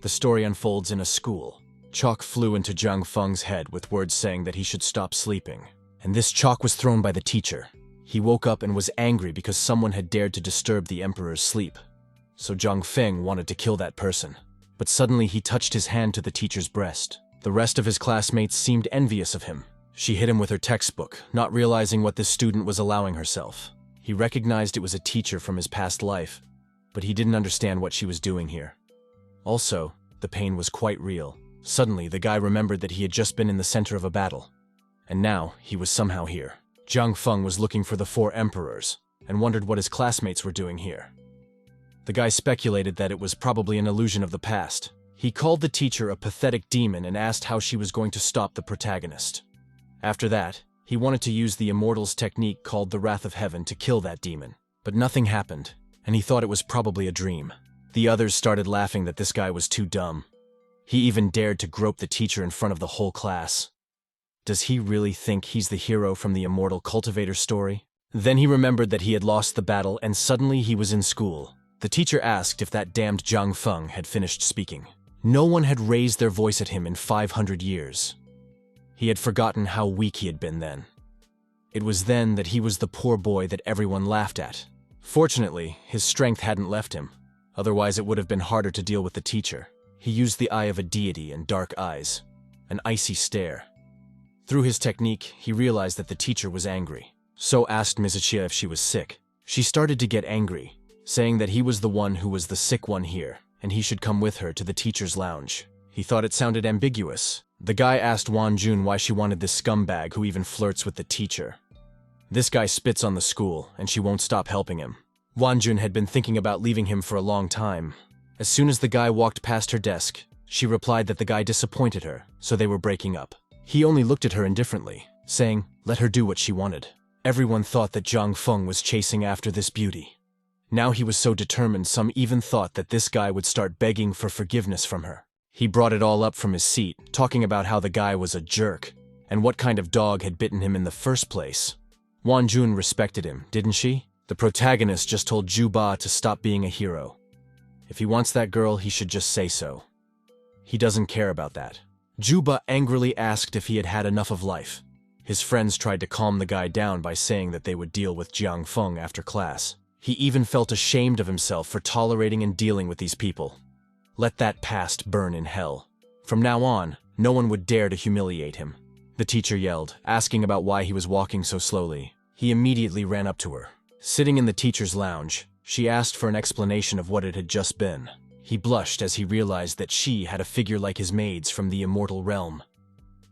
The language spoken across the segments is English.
The story unfolds in a school. Chalk flew into Jiang Feng's head with words saying that he should stop sleeping. And this chalk was thrown by the teacher. He woke up and was angry because someone had dared to disturb the emperor's sleep. So Jiang Feng wanted to kill that person. But suddenly he touched his hand to the teacher's breast. The rest of his classmates seemed envious of him. She hit him with her textbook, not realizing what this student was allowing herself. He recognized it was a teacher from his past life, but he didn't understand what she was doing here. Also, the pain was quite real. Suddenly, the guy remembered that he had just been in the center of a battle. And now, he was somehow here. Jiang Feng was looking for the 4 emperors, and wondered what his classmates were doing here. The guy speculated that it was probably an illusion of the past. He called the teacher a pathetic demon and asked how she was going to stop the protagonist. After that, he wanted to use the Immortals technique called the Wrath of Heaven to kill that demon. But nothing happened, and he thought it was probably a dream. The others started laughing that this guy was too dumb. He even dared to grope the teacher in front of the whole class. Does he really think he's the hero from the Immortal Cultivator story? Then he remembered that he had lost the battle and suddenly he was in school. The teacher asked if that damned Jiang Feng had finished speaking. No one had raised their voice at him in 500 years. He had forgotten how weak he had been then. It was then that he was the poor boy that everyone laughed at. Fortunately, his strength hadn't left him. Otherwise, it would have been harder to deal with the teacher. He used the eye of a deity and dark eyes, an icy stare. Through his technique, he realized that the teacher was angry. So asked Mrs. Xie if she was sick. She started to get angry, saying that he was the one who was the sick one here, and he should come with her to the teacher's lounge. He thought it sounded ambiguous. The guy asked Wan Jun why she wanted this scumbag who even flirts with the teacher. This guy spits on the school, and she won't stop helping him. Wan Jun had been thinking about leaving him for a long time. As soon as the guy walked past her desk, she replied that the guy disappointed her, so they were breaking up. He only looked at her indifferently, saying, let her do what she wanted. Everyone thought that Jiang Feng was chasing after this beauty. Now he was so determined some even thought that this guy would start begging for forgiveness from her. He brought it all up from his seat, talking about how the guy was a jerk, and what kind of dog had bitten him in the first place. Wan Jun respected him, didn't she? The protagonist just told Zhu Ba to stop being a hero. If he wants that girl, he should just say so. He doesn't care about that. Zhu Ba angrily asked if he had had enough of life. His friends tried to calm the guy down by saying that they would deal with Jiang Feng after class. He even felt ashamed of himself for tolerating and dealing with these people. Let that past burn in hell. From now on, no one would dare to humiliate him. The teacher yelled, asking about why he was walking so slowly. He immediately ran up to her. Sitting in the teacher's lounge, she asked for an explanation of what it had just been. He blushed as he realized that she had a figure like his maid's from the immortal realm.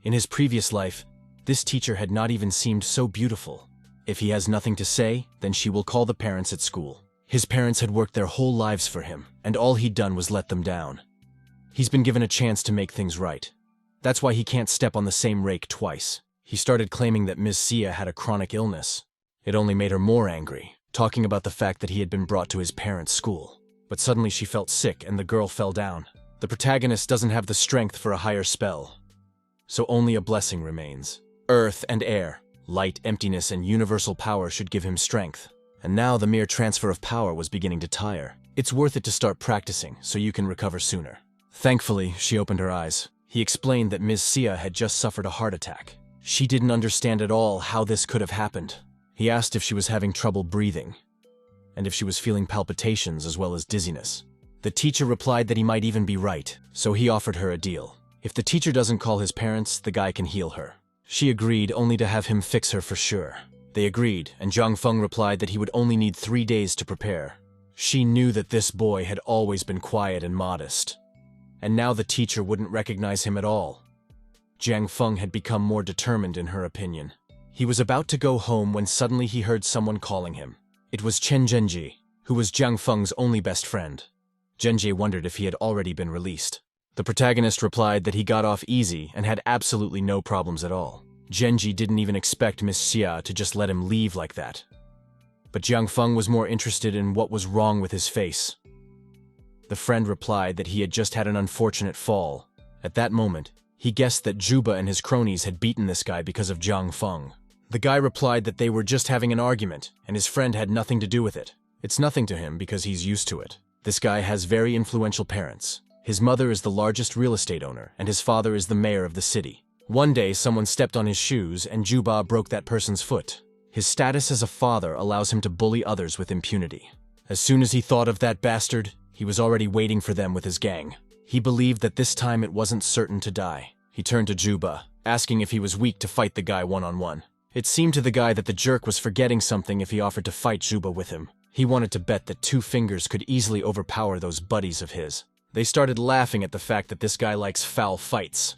In his previous life, this teacher had not even seemed so beautiful. If he has nothing to say, then she will call the parents at school. His parents had worked their whole lives for him, and all he'd done was let them down. He's been given a chance to make things right. That's why he can't step on the same rake twice. He started claiming that Ms. Xie had a chronic illness. It only made her more angry, talking about the fact that he had been brought to his parents' school. But suddenly she felt sick and the girl fell down. The protagonist doesn't have the strength for a higher spell, so only a blessing remains. Earth and air, light, emptiness, and universal power should give him strength. And now the mere transfer of power was beginning to tire. It's worth it to start practicing so you can recover sooner. Thankfully, she opened her eyes. He explained that Ms. Xie had just suffered a heart attack. She didn't understand at all how this could have happened. He asked if she was having trouble breathing, and if she was feeling palpitations as well as dizziness. The teacher replied that he might even be right, so he offered her a deal. If the teacher doesn't call his parents, the guy can heal her. She agreed, only to have him fix her for sure. They agreed, and Jiang Feng replied that he would only need 3 days to prepare. She knew that this boy had always been quiet and modest, and now the teacher wouldn't recognize him at all. Jiang Feng had become more determined in her opinion. He was about to go home when suddenly he heard someone calling him. It was Chen Zhenji, who was Jiang Feng's only best friend. Zhenji wondered if he had already been released. The protagonist replied that he got off easy and had absolutely no problems at all. Zhenji didn't even expect Miss Xia to just let him leave like that. But Jiang Feng was more interested in what was wrong with his face. The friend replied that he had just had an unfortunate fall. At that moment, he guessed that Juba and his cronies had beaten this guy because of Jiang Feng. The guy replied that they were just having an argument, and his friend had nothing to do with it. It's nothing to him because he's used to it. This guy has very influential parents, His mother is the largest real estate owner, and his father is the mayor of the city. One day, someone stepped on his shoes, and Juba broke that person's foot. His status as a father allows him to bully others with impunity. As soon as he thought of that bastard, he was already waiting for them with his gang. He believed that this time it wasn't certain to die. He turned to Juba, asking if he was weak to fight the guy one-on-one. It seemed to the guy that the jerk was forgetting something if he offered to fight Juba with him. He wanted to bet that 2 fingers could easily overpower those buddies of his. They started laughing at the fact that this guy likes foul fights.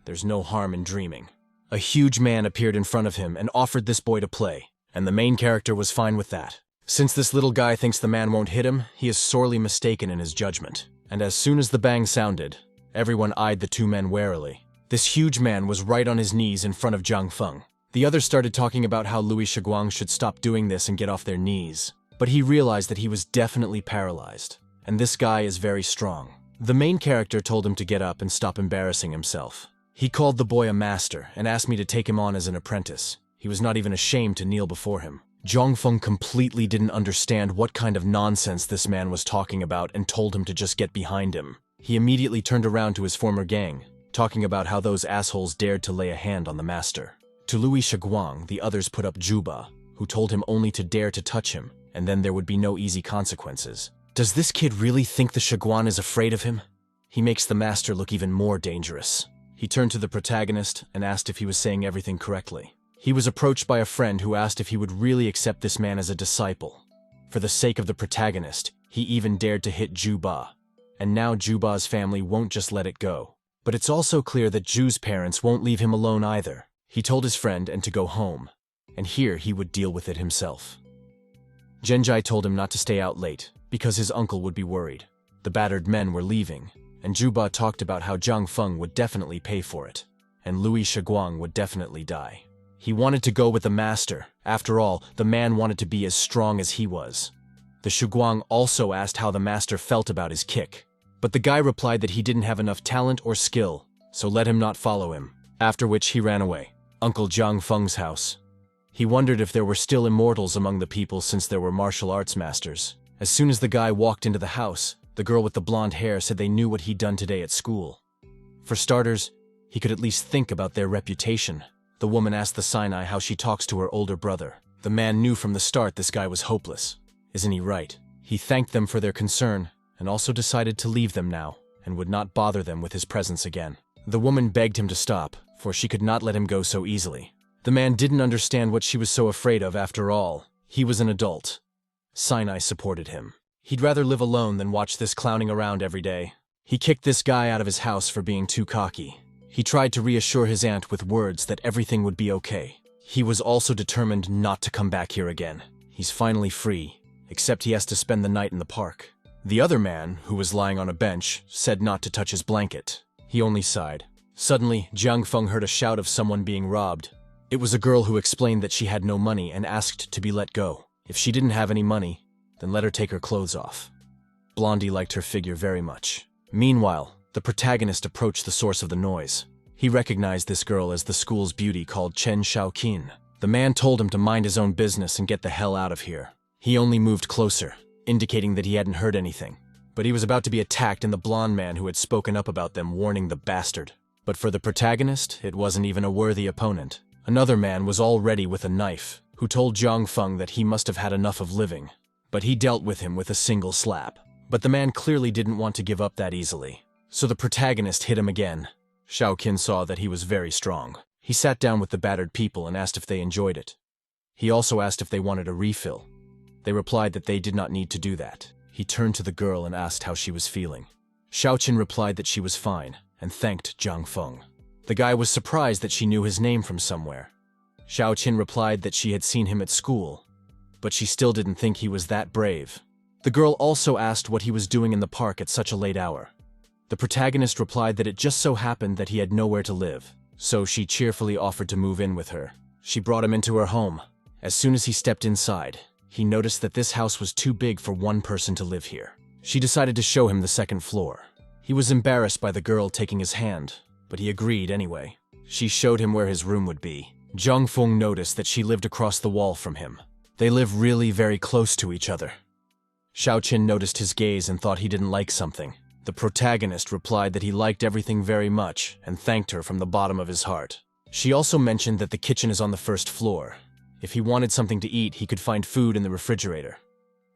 There's no harm in dreaming. A huge man appeared in front of him and offered this boy to play, and the main character was fine with that. Since this little guy thinks the man won't hit him, he is sorely mistaken in his judgment. And as soon as the bang sounded, everyone eyed the 2 men warily. This huge man was right on his knees in front of Jiang Feng. The others started talking about how Louis Shiguang should stop doing this and get off their knees. But he realized that he was definitely paralyzed, and this guy is very strong. The main character told him to get up and stop embarrassing himself. He called the boy a master and asked me to take him on as an apprentice. He was not even ashamed to kneel before him. Jiang Feng completely didn't understand what kind of nonsense this man was talking about and told him to just get behind him. He immediately turned around to his former gang, talking about how those assholes dared to lay a hand on the master. To Louis Shiguang, the others put up Juba, who told him only to dare to touch him, and then there would be no easy consequences. Does this kid really think the Shiguan is afraid of him? He makes the master look even more dangerous. He turned to the protagonist and asked if he was saying everything correctly. He was approached by a friend who asked if he would really accept this man as a disciple. For the sake of the protagonist, he even dared to hit Juba. And now Juba's family won't just let it go. But it's also clear that Ju's parents won't leave him alone either. He told his friend and to go home, and here he would deal with it himself. Genjai told him not to stay out late, because his uncle would be worried. The battered men were leaving, and Juba talked about how Jiang Feng would definitely pay for it, and Louis Shiguang would definitely die. He wanted to go with the master. After all, the man wanted to be as strong as he was. The Shiguang also asked how the master felt about his kick, but the guy replied that he didn't have enough talent or skill, so let him not follow him, after which he ran away. Uncle Jiang Feng's house. He wondered if there were still immortals among the people since there were martial arts masters. As soon as the guy walked into the house, the girl with the blonde hair said they knew what he'd done today at school. For starters, he could at least think about their reputation. The woman asked the Sinai how she talks to her older brother. The man knew from the start this guy was hopeless. Isn't he right? He thanked them for their concern, and also decided to leave them now, and would not bother them with his presence again. The woman begged him to stop, for she could not let him go so easily. The man didn't understand what she was so afraid of after all. He was an adult. Sinai supported him. He'd rather live alone than watch this clowning around every day. He kicked this guy out of his house for being too cocky. He tried to reassure his aunt with words that everything would be okay. He was also determined not to come back here again. He's finally free, except he has to spend the night in the park. The other man, who was lying on a bench, said not to touch his blanket. He only sighed. Suddenly, Jiang Feng heard a shout of someone being robbed. It was a girl who explained that she had no money and asked to be let go. If she didn't have any money, then let her take her clothes off. Blondie liked her figure very much. Meanwhile, the protagonist approached the source of the noise. He recognized this girl as the school's beauty called Chen Shaoqin. The man told him to mind his own business and get the hell out of here. He only moved closer, indicating that he hadn't heard anything. But he was about to be attacked and the blonde man who had spoken up about them warning the bastard. But for the protagonist, it wasn't even a worthy opponent. Another man was all ready with a knife, who told Jiang Feng that he must have had enough of living. But he dealt with him with a single slap. But the man clearly didn't want to give up that easily. So the protagonist hit him again. Shaoqin saw that he was very strong. He sat down with the battered people and asked if they enjoyed it. He also asked if they wanted a refill. They replied that they did not need to do that. He turned to the girl and asked how she was feeling. Shaoqin replied that she was fine, and thanked Jiang Feng. The guy was surprised that she knew his name from somewhere. Shaoqin replied that she had seen him at school, but she still didn't think he was that brave. The girl also asked what he was doing in the park at such a late hour. The protagonist replied that it just so happened that he had nowhere to live, so she cheerfully offered to move in with her. She brought him into her home. As soon as he stepped inside, he noticed that this house was too big for one person to live here. She decided to show him the second floor. He was embarrassed by the girl taking his hand, but he agreed anyway. She showed him where his room would be. Jiang Feng noticed that she lived across the wall from him. They live really very close to each other. Shaoqin noticed his gaze and thought he didn't like something. The protagonist replied that he liked everything very much and thanked her from the bottom of his heart. She also mentioned that the kitchen is on the first floor. If he wanted something to eat, he could find food in the refrigerator.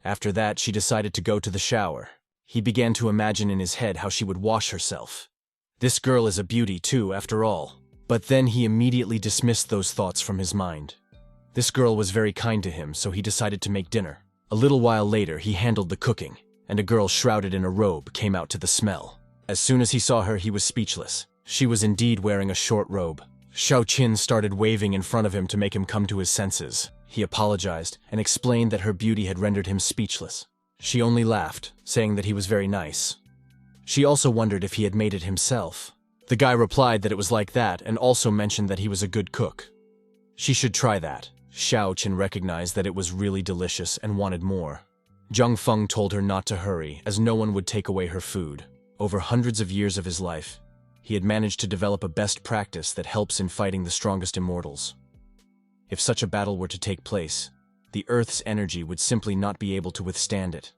After that, she decided to go to the shower. He began to imagine in his head how she would wash herself. This girl is a beauty too, after all. But then he immediately dismissed those thoughts from his mind. This girl was very kind to him, so he decided to make dinner. A little while later, he handled the cooking, and a girl shrouded in a robe came out to the smell. As soon as he saw her, he was speechless. She was indeed wearing a short robe. Xiao Qin started waving in front of him to make him come to his senses. He apologized and explained that her beauty had rendered him speechless. She only laughed, saying that he was very nice. She also wondered if he had made it himself. The guy replied that it was like that and also mentioned that he was a good cook. She should try that. Xiao Qin recognized that it was really delicious and wanted more. Jiang Feng told her not to hurry, as no one would take away her food. Over hundreds of years of his life, he had managed to develop a best practice that helps in fighting the strongest immortals. If such a battle were to take place, the Earth's energy would simply not be able to withstand it.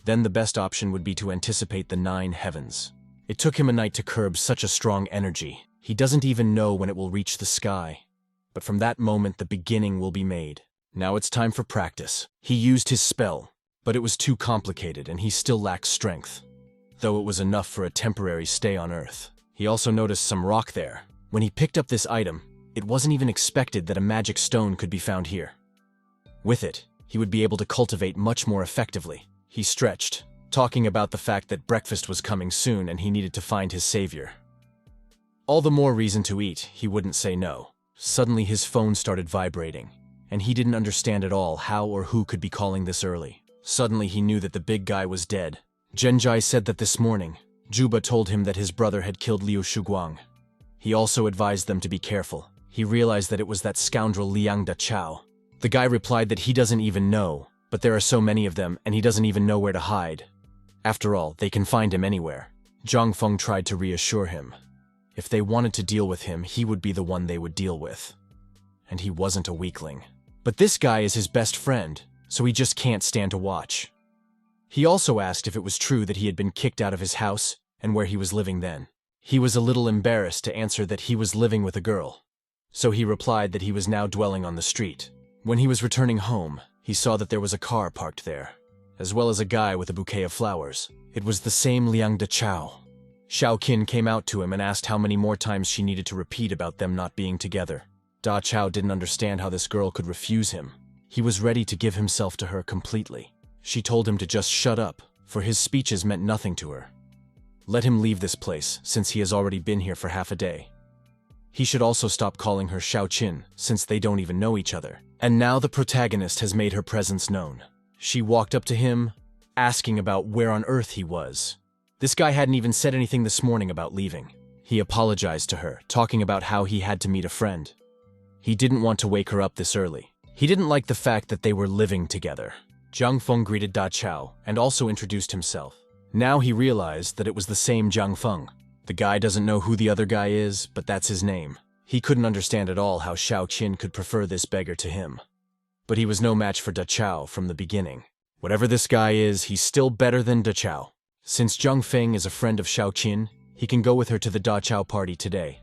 Then the best option would be to anticipate the 9 heavens. It took him a night to curb such a strong energy. He doesn't even know when it will reach the sky. But from that moment, the beginning will be made. Now it's time for practice. He used his spell, but it was too complicated and he still lacked strength, though it was enough for a temporary stay on Earth. He also noticed some rock there. When he picked up this item, it wasn't even expected that a magic stone could be found here. With it, he would be able to cultivate much more effectively. He stretched, talking about the fact that breakfast was coming soon and he needed to find his savior. All the more reason to eat, he wouldn't say no. Suddenly his phone started vibrating, and he didn't understand at all how or who could be calling this early. Suddenly he knew that the big guy was dead. Zhenjai said that this morning, Juba told him that his brother had killed Liu Shuguang. He also advised them to be careful. He realized that it was that scoundrel Liang Dachao. The guy replied that he doesn't even know, but there are so many of them and he doesn't even know where to hide. After all, they can find him anywhere. Jiang Feng tried to reassure him. If they wanted to deal with him, he would be the one they would deal with. And he wasn't a weakling. But this guy is his best friend, so he just can't stand to watch. He also asked if it was true that he had been kicked out of his house and where he was living then. He was a little embarrassed to answer that he was living with a girl, so he replied that he was now dwelling on the street. When he was returning home, he saw that there was a car parked there, as well as a guy with a bouquet of flowers. It was the same Liang Dachao. Xiao Qin came out to him and asked how many more times she needed to repeat about them not being together. Da Chao didn't understand how this girl could refuse him. He was ready to give himself to her completely. She told him to just shut up, for his speeches meant nothing to her. Let him leave this place, since he has already been here for half a day. He should also stop calling her Xiao Qin, since they don't even know each other. And now the protagonist has made her presence known. She walked up to him, asking about where on earth he was. This guy hadn't even said anything this morning about leaving. He apologized to her, talking about how he had to meet a friend. He didn't want to wake her up this early. He didn't like the fact that they were living together. Jiang Feng greeted Da Chao and also introduced himself. Now he realized that it was the same Jiang Feng. The guy doesn't know who the other guy is, but that's his name. He couldn't understand at all how Xiao Qin could prefer this beggar to him. But he was no match for Da Chao from the beginning. Whatever this guy is, he's still better than Da Chao. Since Jiang Feng is a friend of Xiao Qin, he can go with her to the Da Chao party today.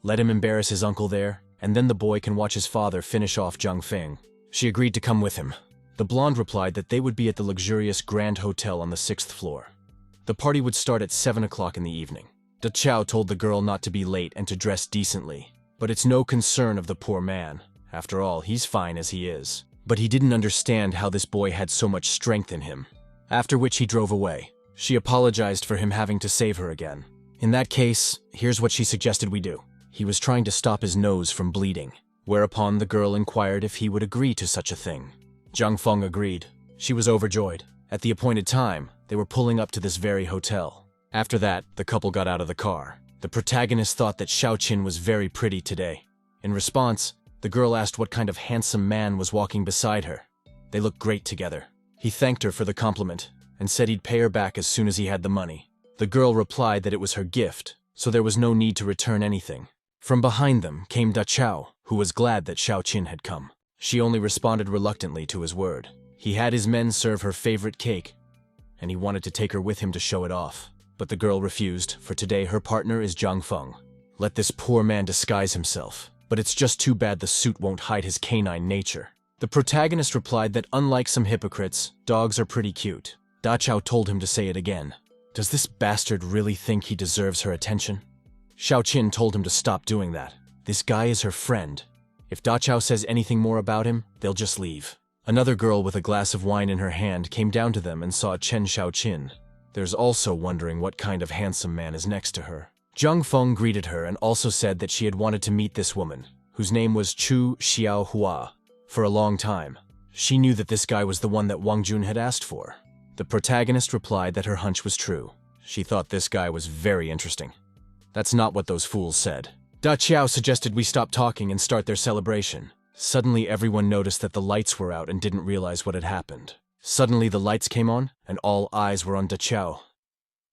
Let him embarrass his uncle there, and then the boy can watch his father finish off Jiang Feng. She agreed to come with him. The blonde replied that they would be at the luxurious Grand Hotel on the 6th floor. The party would start at 7 o'clock in the evening. Da Chao told the girl not to be late and to dress decently, but it's no concern of the poor man. After all, he's fine as he is. But he didn't understand how this boy had so much strength in him. After which he drove away. She apologized for him having to save her again. In that case, here's what she suggested we do. He was trying to stop his nose from bleeding, whereupon the girl inquired if he would agree to such a thing. Jiang Feng agreed. She was overjoyed. At the appointed time, they were pulling up to this very hotel. After that, the couple got out of the car. The protagonist thought that Xiao Qin was very pretty today. In response, the girl asked what kind of handsome man was walking beside her. They looked great together. He thanked her for the compliment and said he'd pay her back as soon as he had the money. The girl replied that it was her gift, so there was no need to return anything. From behind them came Da Chao, who was glad that Xiao Qin had come. She only responded reluctantly to his word. He had his men serve her favorite cake, and he wanted to take her with him to show it off. But the girl refused, for today her partner is Jiang Feng. Let this poor man disguise himself, but it's just too bad the suit won't hide his canine nature. The protagonist replied that unlike some hypocrites, dogs are pretty cute. Da Chao told him to say it again. Does this bastard really think he deserves her attention? Xiao Qin told him to stop doing that. This guy is her friend. If Da Chao says anything more about him, they'll just leave. Another girl with a glass of wine in her hand came down to them and saw Chen Xiaoqin. There's also wondering what kind of handsome man is next to her. Jiang Feng greeted her and also said that she had wanted to meet this woman, whose name was Chu Xiaohua, for a long time. She knew that this guy was the one that Wang Jun had asked for. The protagonist replied that her hunch was true. She thought this guy was very interesting. That's not what those fools said. Da Qiao suggested we stop talking and start their celebration. Suddenly everyone noticed that the lights were out and didn't realize what had happened. Suddenly the lights came on, and all eyes were on Da Qiao.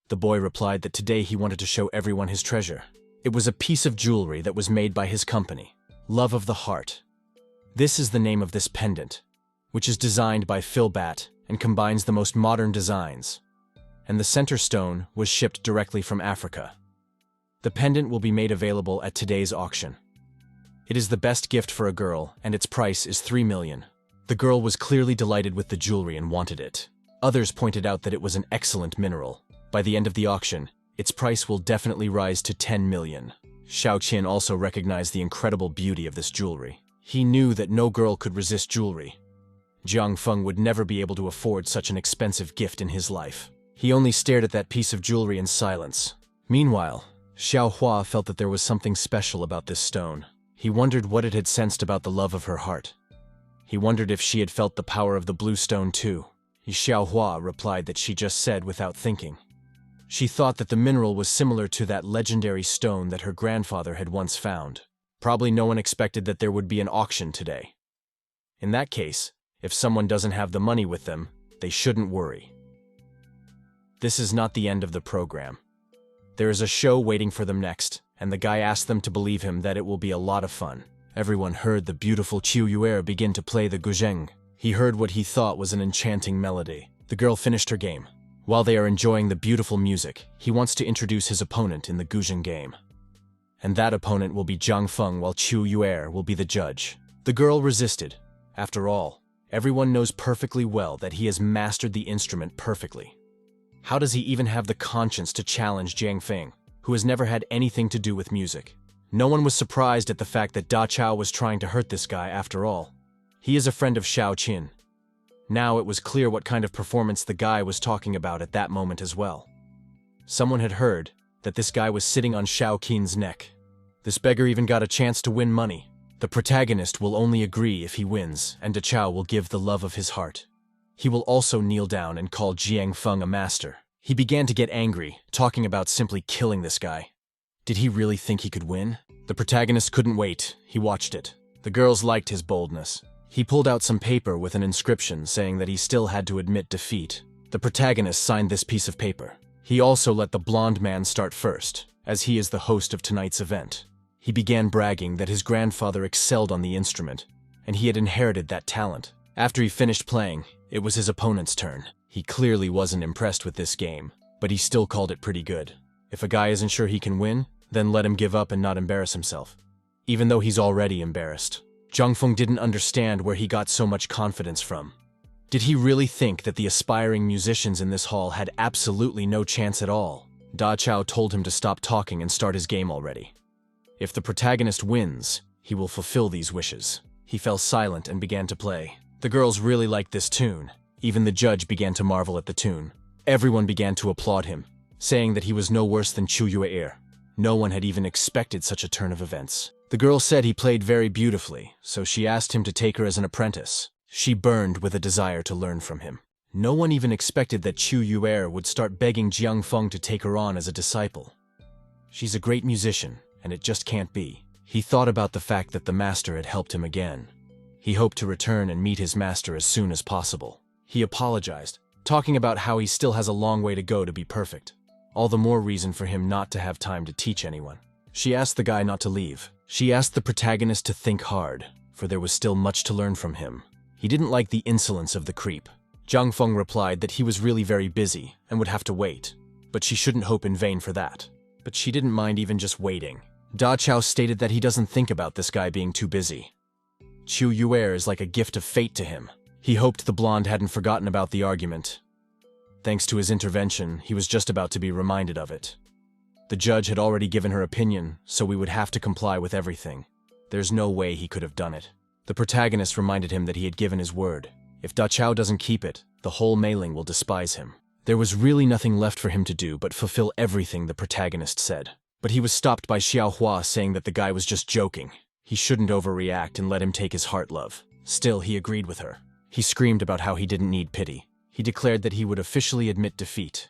The boy replied that today he wanted to show everyone his treasure. It was a piece of jewelry that was made by his company, Love of the Heart. This is the name of this pendant, which is designed by Phil Bat and combines the most modern designs. And the center stone was shipped directly from Africa. The pendant will be made available at today's auction. It is the best gift for a girl, and its price is 3 million. The girl was clearly delighted with the jewelry and wanted it. Others pointed out that it was an excellent mineral. By the end of the auction, its price will definitely rise to 10 million. Xiao Qin also recognized the incredible beauty of this jewelry. He knew that no girl could resist jewelry. Jiang Feng would never be able to afford such an expensive gift in his life. He only stared at that piece of jewelry in silence. Meanwhile, Xiao Hua felt that there was something special about this stone. He wondered what it had sensed about the love of her heart. He wondered if she had felt the power of the blue stone too. Xiao Hua replied that she just said without thinking. She thought that the mineral was similar to that legendary stone that her grandfather had once found. Probably no one expected that there would be an auction today. In that case, if someone doesn't have the money with them, they shouldn't worry. This is not the end of the program. There is a show waiting for them next, and the guy asked them to believe him that it will be a lot of fun. Everyone heard the beautiful Qiu Yuer begin to play the guzheng. He heard what he thought was an enchanting melody. The girl finished her game. While they are enjoying the beautiful music, he wants to introduce his opponent in the guzheng game. And that opponent will be Jiang Feng, while Qiu Yuer will be the judge. The girl resisted. After all, everyone knows perfectly well that he has mastered the instrument perfectly. How does he even have the conscience to challenge Jiang Feng, who has never had anything to do with music? No one was surprised at the fact that Da Chao was trying to hurt this guy after all. He is a friend of Xiao Qin. Now it was clear what kind of performance the guy was talking about at that moment as well. Someone had heard that this guy was sitting on Xiao Qin's neck. This beggar even got a chance to win money. The protagonist will only agree if he wins, and Da Chao will give the love of his heart. He will also kneel down and call Jiang Feng a master. He began to get angry, talking about simply killing this guy. Did he really think he could win? The protagonist couldn't wait. He watched it. The girls liked his boldness. He pulled out some paper with an inscription saying that he still had to admit defeat. The protagonist signed this piece of paper. He also let the blonde man start first, as he is the host of tonight's event. He began bragging that his grandfather excelled on the instrument, and he had inherited that talent. After he finished playing, it was his opponent's turn. He clearly wasn't impressed with this game, but he still called it pretty good. If a guy isn't sure he can win, then let him give up and not embarrass himself. Even though he's already embarrassed. Jiang Feng didn't understand where he got so much confidence from. Did he really think that the aspiring musicians in this hall had absolutely no chance at all? Da Chao told him to stop talking and start his game already. If the protagonist wins, he will fulfill these wishes. He fell silent and began to play. The girls really liked this tune. Even the judge began to marvel at the tune. Everyone began to applaud him, saying that he was no worse than Qiu Yuer. No one had even expected such a turn of events. The girl said he played very beautifully, so she asked him to take her as an apprentice. She burned with a desire to learn from him. No one even expected that Qiu Yuer would start begging Jiang Feng to take her on as a disciple. She's a great musician, and it just can't be. He thought about the fact that the master had helped him again. He hoped to return and meet his master as soon as possible. He apologized, talking about how he still has a long way to go to be perfect. All the more reason for him not to have time to teach anyone. She asked the guy not to leave. She asked the protagonist to think hard, for there was still much to learn from him. He didn't like the insolence of the creep. Jiang Feng replied that he was really very busy and would have to wait. but she shouldn't hope in vain for that. But she didn't mind even just waiting. Da Chao stated that he doesn't think about this guy being too busy. Chu Yuer is like a gift of fate to him. He hoped the blonde hadn't forgotten about the argument. Thanks to his intervention, he was just about to be reminded of it. The judge had already given her opinion, so we would have to comply with everything. There's no way he could have done it. The protagonist reminded him that he had given his word. If Da Chao doesn't keep it, the whole Meiling will despise him. There was really nothing left for him to do but fulfill everything the protagonist said. But he was stopped by Xiao Hua saying that the guy was just joking. He shouldn't overreact and let him take his heart love. Still, he agreed with her. He screamed about how he didn't need pity. He declared that he would officially admit defeat.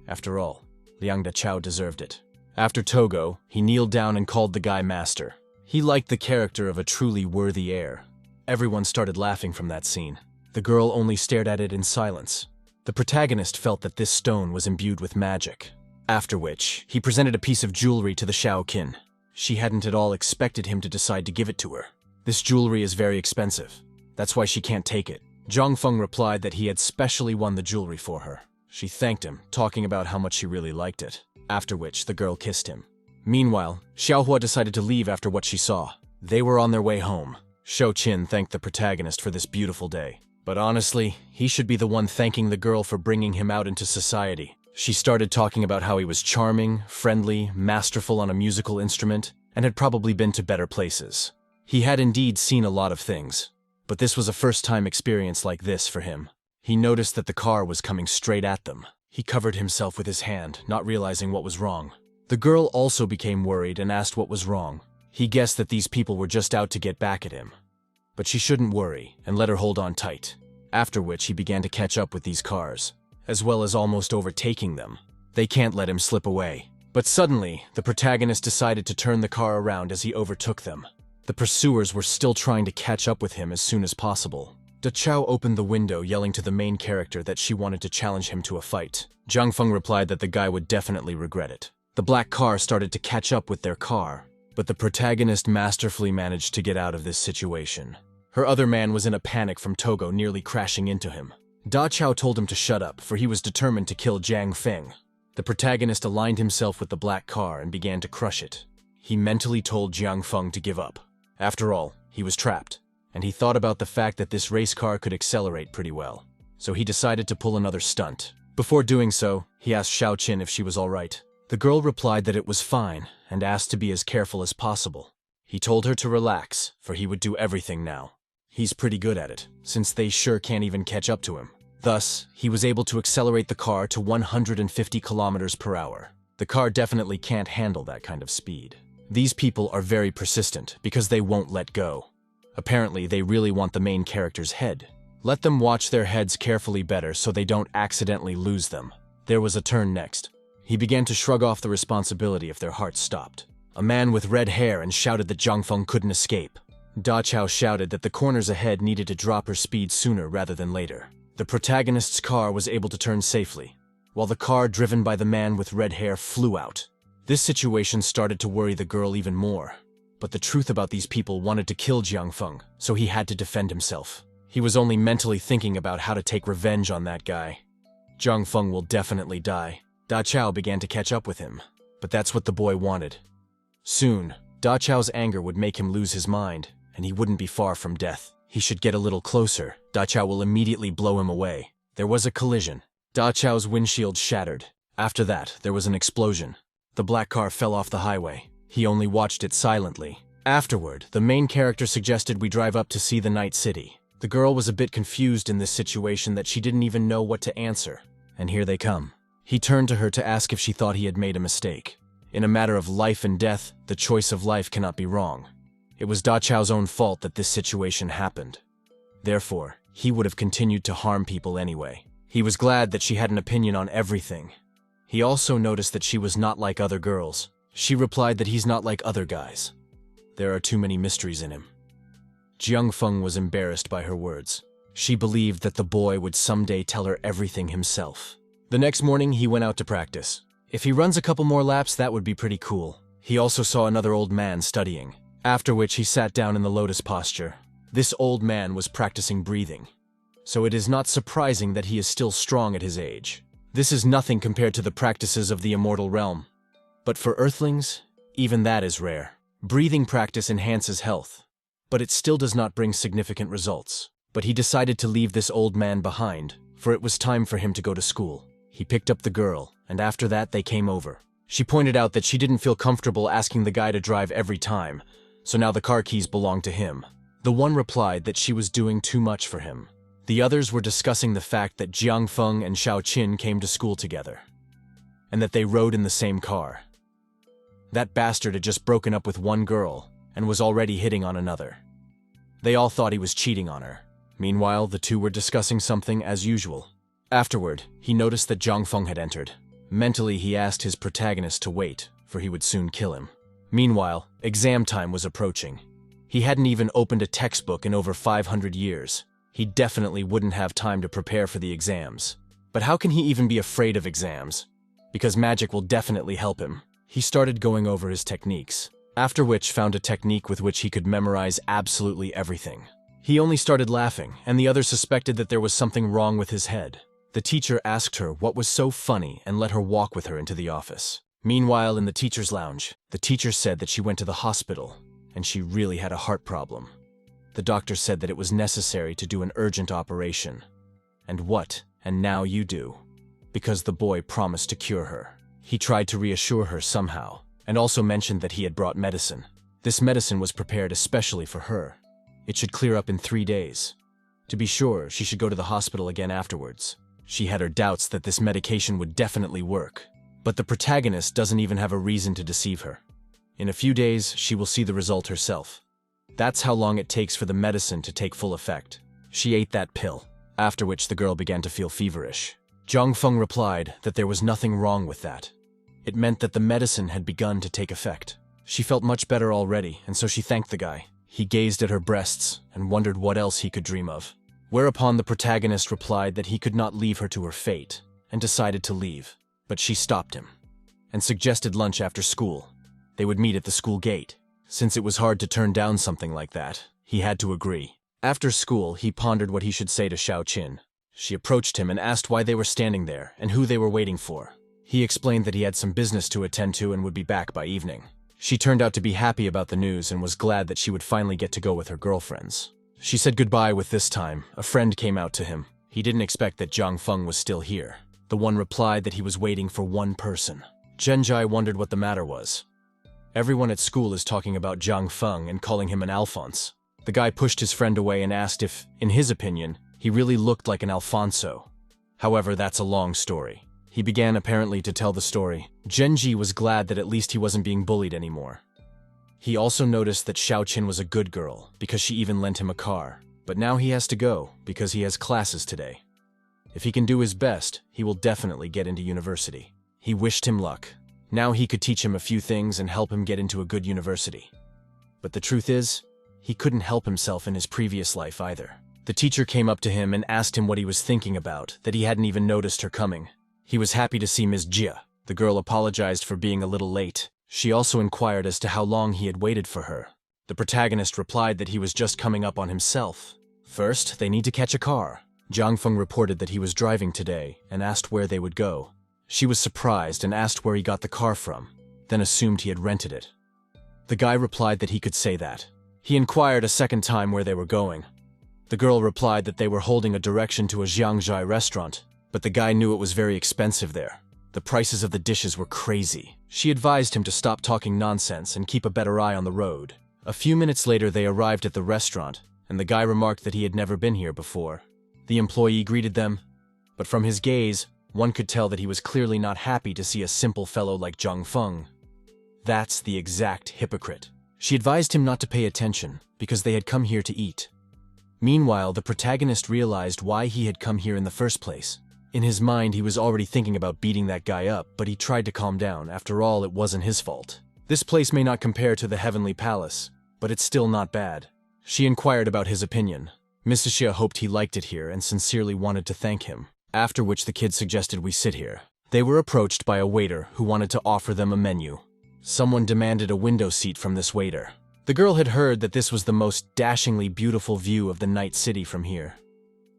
After all, Liang Da Chao deserved it. After Togo, he kneeled down and called the guy master. He liked the character of a truly worthy heir. Everyone started laughing from that scene. The girl only stared at it in silence. The protagonist felt that this stone was imbued with magic. After which, he presented a piece of jewelry to the Shaoqin. She hadn't at all expected him to decide to give it to her. This jewelry is very expensive. That's why she can't take it. Jiang Feng replied that he had specially won the jewelry for her. She thanked him, talking about how much she really liked it. After which, the girl kissed him. Meanwhile, Xiaohua decided to leave after what she saw. They were on their way home. Shou Qin thanked the protagonist for this beautiful day. But honestly, he should be the one thanking the girl for bringing him out into society. She started talking about how he was charming, friendly, masterful on a musical instrument, and had probably been to better places. He had indeed seen a lot of things, but this was a first-time experience like this for him. He noticed that the car was coming straight at them. He covered himself with his hand, not realizing what was wrong. The girl also became worried and asked what was wrong. He guessed that these people were just out to get back at him. But she shouldn't worry, and let her hold on tight. After which he began to catch up with these cars, as well as almost overtaking them. They can't let him slip away. But suddenly, the protagonist decided to turn the car around as he overtook them. The pursuers were still trying to catch up with him as soon as possible. Da Chao opened the window, yelling to the main character that she wanted to challenge him to a fight. Jiang Feng replied that the guy would definitely regret it. The black car started to catch up with their car, but the protagonist masterfully managed to get out of this situation. Her other man was in a panic from Togo nearly crashing into him. Da Chao told him to shut up, for he was determined to kill Jiang Feng. The protagonist aligned himself with the black car and began to crush it. He mentally told Jiang Feng to give up. After all, he was trapped, and he thought about the fact that this race car could accelerate pretty well. So he decided to pull another stunt. Before doing so, he asked Shou Qin if she was all right. The girl replied that it was fine, and asked to be as careful as possible. He told her to relax, for he would do everything now. He's pretty good at it, since they sure can't even catch up to him. Thus, he was able to accelerate the car to 150 kilometers per hour. The car definitely can't handle that kind of speed. These people are very persistent because they won't let go. Apparently, they really want the main character's head. Let them watch their heads carefully better so they don't accidentally lose them. There was a turn next. He began to shrug off the responsibility if their hearts stopped. A man with red hair and shouted that Jiang Feng couldn't escape. Da Chao shouted that the corners ahead needed to drop her speed sooner rather than later. The protagonist's car was able to turn safely, while the car driven by the man with red hair flew out. This situation started to worry the girl even more. But the truth about these people wanted to kill Jiang Feng, so he had to defend himself. He was only mentally thinking about how to take revenge on that guy. Jiang Feng will definitely die. Da Chao began to catch up with him, but that's what the boy wanted. Soon, Da Chao's anger would make him lose his mind, and he wouldn't be far from death. He should get a little closer. Da Chao will immediately blow him away. There was a collision. Da Chao's windshield shattered. After that, there was an explosion. The black car fell off the highway. He only watched it silently. Afterward, the main character suggested we drive up to see the night city. The girl was a bit confused in this situation that she didn't even know what to answer. And here they come. He turned to her to ask if she thought he had made a mistake. In a matter of life and death, the choice of life cannot be wrong. It was Da Chao's own fault that this situation happened. Therefore, he would have continued to harm people anyway. He was glad that she had an opinion on everything. He also noticed that she was not like other girls. She replied that he's not like other guys. There are too many mysteries in him. Jiang Feng was embarrassed by her words. She believed that the boy would someday tell her everything himself. The next morning, he went out to practice. If he runs a couple more laps, that would be pretty cool. He also saw another old man studying, after which he sat down in the lotus posture. This old man was practicing breathing, so it is not surprising that he is still strong at his age. This is nothing compared to the practices of the immortal realm. But for Earthlings, even that is rare. Breathing practice enhances health, but it still does not bring significant results. But he decided to leave this old man behind, for it was time for him to go to school. He picked up the girl, and after that they came over. She pointed out that she didn't feel comfortable asking the guy to drive every time, so now the car keys belonged to him. The one replied that she was doing too much for him. The others were discussing the fact that Jiang Feng and Xiao Qin came to school together, and that they rode in the same car. That bastard had just broken up with one girl, and was already hitting on another. They all thought he was cheating on her. Meanwhile, the two were discussing something as usual. Afterward, he noticed that Jiang Feng had entered. Mentally, he asked his protagonist to wait, for he would soon kill him. Meanwhile, exam time was approaching. He hadn't even opened a textbook in over 500 years. He definitely wouldn't have time to prepare for the exams. But how can he even be afraid of exams? Because magic will definitely help him. He started going over his techniques, after which found a technique with which he could memorize absolutely everything. He only started laughing, and the others suspected that there was something wrong with his head. The teacher asked her what was so funny and let her walk with her into the office. Meanwhile, in the teacher's lounge, the teacher said that she went to the hospital, and she really had a heart problem. The doctor said that it was necessary to do an urgent operation. And what? And now you do. Because the boy promised to cure her. He tried to reassure her somehow, and also mentioned that he had brought medicine. This medicine was prepared especially for her. It should clear up in 3 days. To be sure, she should go to the hospital again afterwards. She had her doubts that this medication would definitely work. But the protagonist doesn't even have a reason to deceive her. In a few days, she will see the result herself. That's how long it takes for the medicine to take full effect. She ate that pill, after which the girl began to feel feverish. Jiang Feng replied that there was nothing wrong with that. It meant that the medicine had begun to take effect. She felt much better already, and so she thanked the guy. He gazed at her breasts and wondered what else he could dream of. Whereupon the protagonist replied that he could not leave her to her fate, and decided to leave. But she stopped him, and suggested lunch after school. They would meet at the school gate. Since it was hard to turn down something like that, he had to agree. After school, he pondered what he should say to Xiao Qin. She approached him and asked why they were standing there and who they were waiting for. He explained that he had some business to attend to and would be back by evening. She turned out to be happy about the news and was glad that she would finally get to go with her girlfriends. She said goodbye with this time. A friend came out to him. He didn't expect that Jiang Feng was still here. The one replied that he was waiting for one person. Zhenjai wondered what the matter was. Everyone at school is talking about Jiang Feng and calling him an Alphonse. The guy pushed his friend away and asked if, in his opinion, he really looked like an Alfonso. However, that's a long story. He began apparently to tell the story. Zhenji was glad that at least he wasn't being bullied anymore. He also noticed that Xiao Qin was a good girl, because she even lent him a car. But now he has to go, because he has classes today. If he can do his best, he will definitely get into university. He wished him luck. Now he could teach him a few things and help him get into a good university. But the truth is, he couldn't help himself in his previous life either. The teacher came up to him and asked him what he was thinking about, that he hadn't even noticed her coming. He was happy to see Ms. Jia. The girl apologized for being a little late. She also inquired as to how long he had waited for her. The protagonist replied that he was just coming up on himself. First, they need to catch a car. Jiang Feng reported that he was driving today and asked where they would go. She was surprised and asked where he got the car from, then assumed he had rented it. The guy replied that he could say that. He inquired a second time where they were going. The girl replied that they were holding a direction to a Jiangzhai restaurant, but the guy knew it was very expensive there. The prices of the dishes were crazy. She advised him to stop talking nonsense and keep a better eye on the road. A few minutes later, they arrived at the restaurant, and the guy remarked that he had never been here before. The employee greeted them, but from his gaze, one could tell that he was clearly not happy to see a simple fellow like Jiang Feng. That's the exact hypocrite. She advised him not to pay attention, because they had come here to eat. Meanwhile, the protagonist realized why he had come here in the first place. In his mind, he was already thinking about beating that guy up, but he tried to calm down. After all, it wasn't his fault. This place may not compare to the Heavenly Palace, but it's still not bad. She inquired about his opinion. Mrs. Xia hoped he liked it here and sincerely wanted to thank him, after which the kid suggested we sit here. They were approached by a waiter who wanted to offer them a menu. Someone demanded a window seat from this waiter. The girl had heard that this was the most dashingly beautiful view of the night city from here.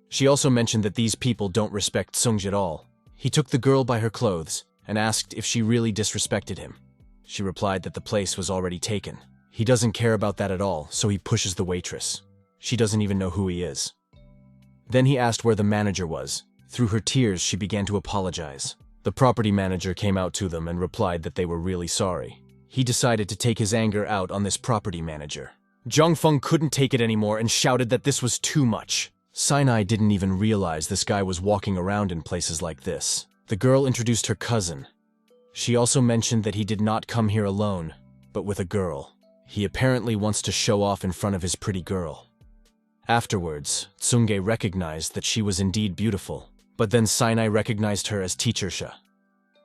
She also mentioned that these people don't respect Sungj at all. He took the girl by her clothes and asked if she really disrespected him. She replied that the place was already taken. He doesn't care about that at all, so he pushes the waitress. She doesn't even know who he is. Then he asked where the manager was. Through her tears, she began to apologize. The property manager came out to them and replied that they were really sorry. He decided to take his anger out on this property manager. Jiang Feng couldn't take it anymore and shouted that this was too much. Sinai didn't even realize this guy was walking around in places like this. The girl introduced her cousin. She also mentioned that he did not come here alone, but with a girl. He apparently wants to show off in front of his pretty girl. Afterwards, Tsunge recognized that she was indeed beautiful, but then Sinai recognized her as Teacher Sha.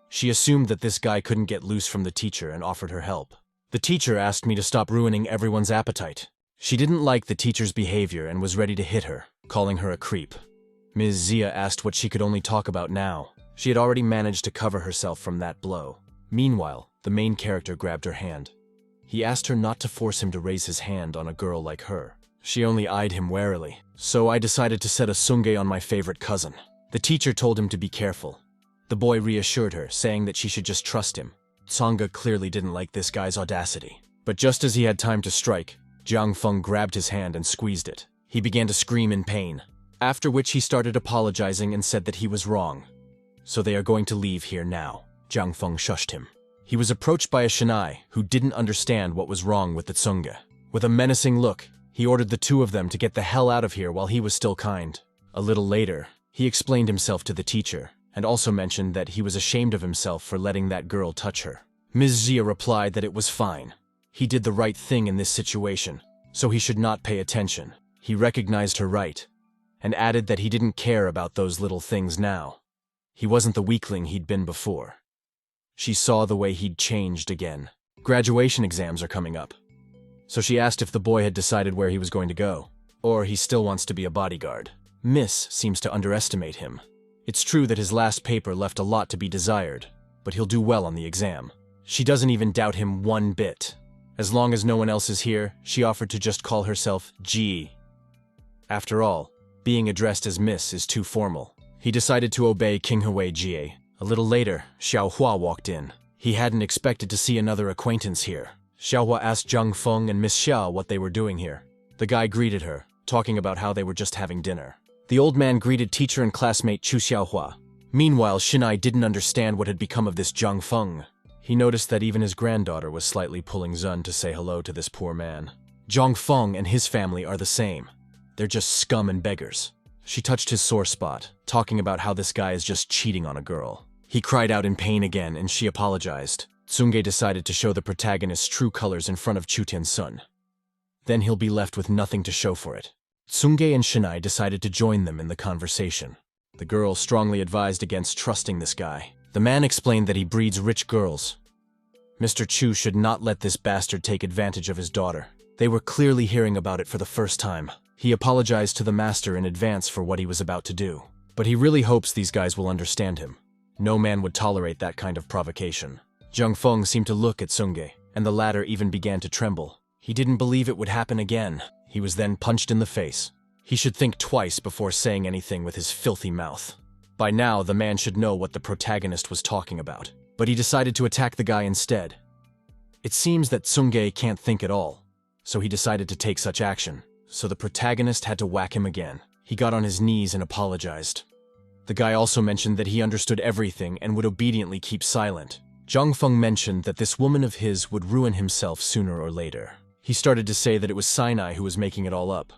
She assumed that this guy couldn't get loose from the teacher and offered her help. The teacher asked me to stop ruining everyone's appetite. She didn't like the teacher's behavior and was ready to hit her, calling her a creep. Ms. Zia asked what she could only talk about now. She had already managed to cover herself from that blow. Meanwhile, the main character grabbed her hand. He asked her not to force him to raise his hand on a girl like her. She only eyed him warily, so I decided to set a tsunge on my favorite cousin. The teacher told him to be careful. The boy reassured her, saying that she should just trust him. Tsonga clearly didn't like this guy's audacity. But just as he had time to strike, Jiang Feng grabbed his hand and squeezed it. He began to scream in pain, after which he started apologizing and said that he was wrong. So they are going to leave here now. Jiang Feng shushed him. He was approached by a Shinai who didn't understand what was wrong with the Tsunge. With a menacing look, he ordered the two of them to get the hell out of here while he was still kind. A little later, he explained himself to the teacher, and also mentioned that he was ashamed of himself for letting that girl touch her. Ms. Zia replied that it was fine. He did the right thing in this situation, so he should not pay attention. He recognized her right, and added that he didn't care about those little things now. He wasn't the weakling he'd been before. She saw the way he'd changed again. Graduation exams are coming up. So she asked if the boy had decided where he was going to go, or he still wants to be a bodyguard. Miss seems to underestimate him. It's true that his last paper left a lot to be desired, but he'll do well on the exam. She doesn't even doubt him one bit. As long as no one else is here, she offered to just call herself Ji. After all, being addressed as Miss is too formal. He decided to obey King Hui Jie. A little later, Xiao Hua walked in. He hadn't expected to see another acquaintance here. Xiao Hua asked Jiang Feng and Miss Xiao what they were doing here. The guy greeted her, talking about how they were just having dinner. The old man greeted teacher and classmate Chu Xiaohua. Meanwhile, Shinai didn't understand what had become of this Jiang Feng. He noticed that even his granddaughter was slightly pulling Zun to say hello to this poor man. Jiang Feng and his family are the same. They're just scum and beggars. She touched his sore spot, talking about how this guy is just cheating on a girl. He cried out in pain again, and she apologized. Tsunge decided to show the protagonist's true colors in front of Chu Tiansun. Then he'll be left with nothing to show for it. Tsunge and Shinai decided to join them in the conversation. The girl strongly advised against trusting this guy. The man explained that he breeds rich girls. Mr. Chu should not let this bastard take advantage of his daughter. They were clearly hearing about it for the first time. He apologized to the master in advance for what he was about to do. But he really hopes these guys will understand him. No man would tolerate that kind of provocation. Jiang Feng seemed to look at Tsunge, and the latter even began to tremble. He didn't believe it would happen again. He was then punched in the face. He should think twice before saying anything with his filthy mouth. By now, the man should know what the protagonist was talking about. But he decided to attack the guy instead. It seems that Tsunge can't think at all, so he decided to take such action. So the protagonist had to whack him again. He got on his knees and apologized. The guy also mentioned that he understood everything and would obediently keep silent. Jiang Feng mentioned that this woman of his would ruin himself sooner or later. He started to say that it was Sinai who was making it all up.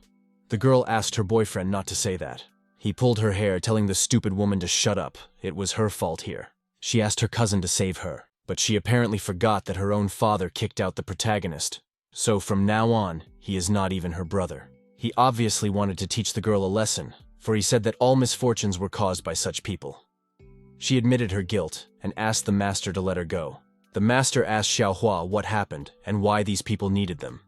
The girl asked her boyfriend not to say that. He pulled her hair, telling the stupid woman to shut up. It was her fault here. She asked her cousin to save her, but she apparently forgot that her own father kicked out the protagonist. So from now on, he is not even her brother. He obviously wanted to teach the girl a lesson, for he said that all misfortunes were caused by such people. She admitted her guilt and asked the master to let her go. The master asked Xiaohua what happened and why these people needed them.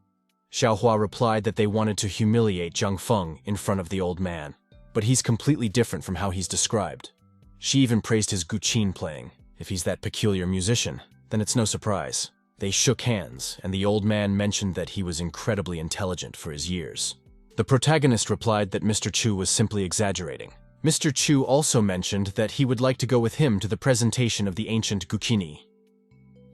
Xiaohua replied that they wanted to humiliate Jiang Feng in front of the old man. But he's completely different from how he's described. She even praised his guqin playing. If he's that peculiar musician, then it's no surprise. They shook hands, and the old man mentioned that he was incredibly intelligent for his years. The protagonist replied that Mr. Chu was simply exaggerating. Mr. Chu also mentioned that he would like to go with him to the presentation of the ancient Gukini.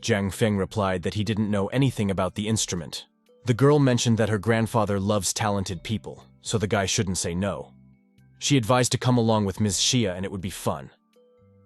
Jiang Feng replied that he didn't know anything about the instrument. The girl mentioned that her grandfather loves talented people, so the guy shouldn't say no. She advised to come along with Ms. Xia and it would be fun.